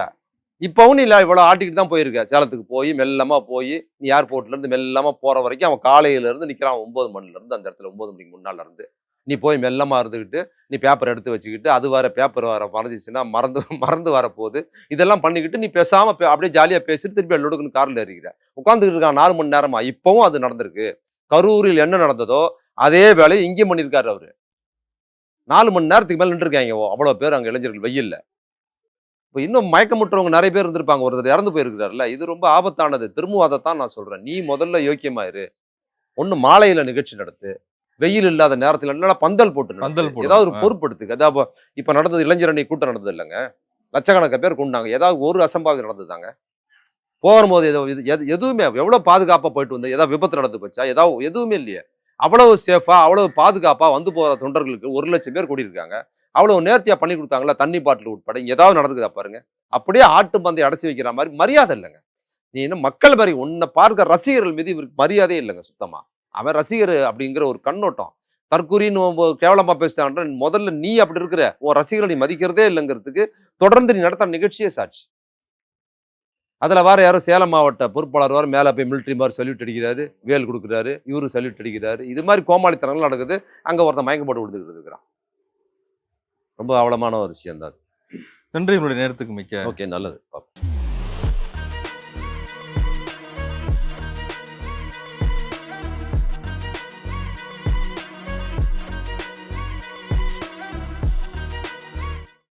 இப்பவும் நீ இவ்வளவு ஆட்டிக்கிட்டு தான் போயிருக்க. சேலத்துக்கு போய் மெல்லமா போய் நீ ஏர்போர்ட்ல இருந்து மெல்லமா போற வரைக்கும் அவன் காலையில இருந்து நிக்கிறான் 9 மணில இருந்து அந்த இடத்துல 9 மணிக்கு முன்னால இருந்து. நீ போய் மெல்லமா இருந்துகிட்டு நீ பேப்பர் எடுத்து வச்சுக்கிட்டு அது வேற பேப்பர் வேற மறந்துச்சுன்னா மறந்து மறந்து வரப்போகுது. இதெல்லாம் பண்ணிக்கிட்டு நீ பேசாம அப்படியே ஜாலியா பேசிட்டு திருப்பி எல்லோடுக்குன்னு கார்ல ஏறிக்கிற. உட்காந்துக்கிட்டு இருக்கான் 4 மணி நேரமா. இப்பவும் அது நடந்திருக்கு. கரூரில் என்ன நடந்ததோ அதே வேலையை இங்கேயும் பண்ணியிருக்காரு அவரு. 4 மணி நேரத்துக்கு மேல நின்றுருக்காங்க அவ்வளவு பேர் அங்க இளைஞர்கள் வெயில்ல. இப்ப இன்னும் மயக்கமுற்றவங்க நிறைய பேர் இருந்திருப்பாங்க. ஒருத்தர் இறந்து போயிருக்கிறாருல்ல. இது ரொம்ப ஆபத்தானது. திரும்பவும் அதைத்தான் நான் சொல்றேன். நீ முதல்ல யோக்கியமாயிரு. ஒண்ணு மாலையில நிகழ்ச்சி நடத்து. வெயில் இல்லாத நேரத்துல இல்லைன்னா பந்தல் போட்டு நடத்து. பந்தல் போடணும். ஏதாவது ஒரு பொறுப்படுத்துக்கு. அதாவது இப்ப நடந்தது இளைஞர் அணி கூட்டம் நடந்தது இல்லைங்க. லட்சக்கணக்கான பேர் கொண்டாங்க. ஏதாவது ஒரு அசம்பாவிதம் நடந்ததாங்க. போகும்போது எதுவுமே எவ்வளவு பாதுகாப்பா போயிட்டு வந்து ஏதாவது விபத்து நடந்து போச்சா? ஏதாவது எதுவுமே இல்லையே. அவ்வளவு சேஃபா அவ்வளவு பாதுகாப்பா வந்து போற தொண்டர்களுக்கு 1,00,000 பேர் கூடியிருக்காங்க. அவ்வளவு நேர்த்தியா பண்ணி கொடுத்தாங்களா? தண்ணி பாட்டில் உட்பட ஏதாவது நடக்குதா பாருங்க. அப்படியே ஆட்டு பந்தை அடைச்சு வைக்கிற மாதிரி மரியாதை இல்லைங்க. நீ என்ன மக்கள் மாதிரி உன்னை பார்க்க ரசிகர்கள் மீது இவருக்கு மரியாதையே இல்லைங்க சுத்தமா. அவன் ரசிகர் அப்படிங்கிற ஒரு கண்ணோட்டம். தற்கூரின்னு கேவலமா பேசிட்டான்ற முதல்ல நீ அப்படி இருக்கிற உன் ரசிகர்களை நீ மதிக்கிறதே இல்லைங்கிறதுக்கு தொடர்ந்து நீ நடத்த நிகழ்ச்சியே சாட்சி. அதுல வேற யாரும் சேலம் மாவட்ட பொறுப்பாளர் வேற மேல போய் மிலிட்டரி மாதிரி சல்யூட் அடிக்கிறாரு, வேல் கொடுக்குறாரு, இவரு சல்யூட் அடிக்கிறாரு. இது மாதிரி கோமாளித்தனங்கள் நடக்குது. அங்க ஒருத்தன் மயக்கம் போட்டு விழுந்துக்கிட்டு இருக்கிறான். ரொம்ப அவலமான ஒரு விஷயம் தான். நன்றி உங்களுடைய நேரத்துக்கு மிக்க. ஓகே, நல்லது.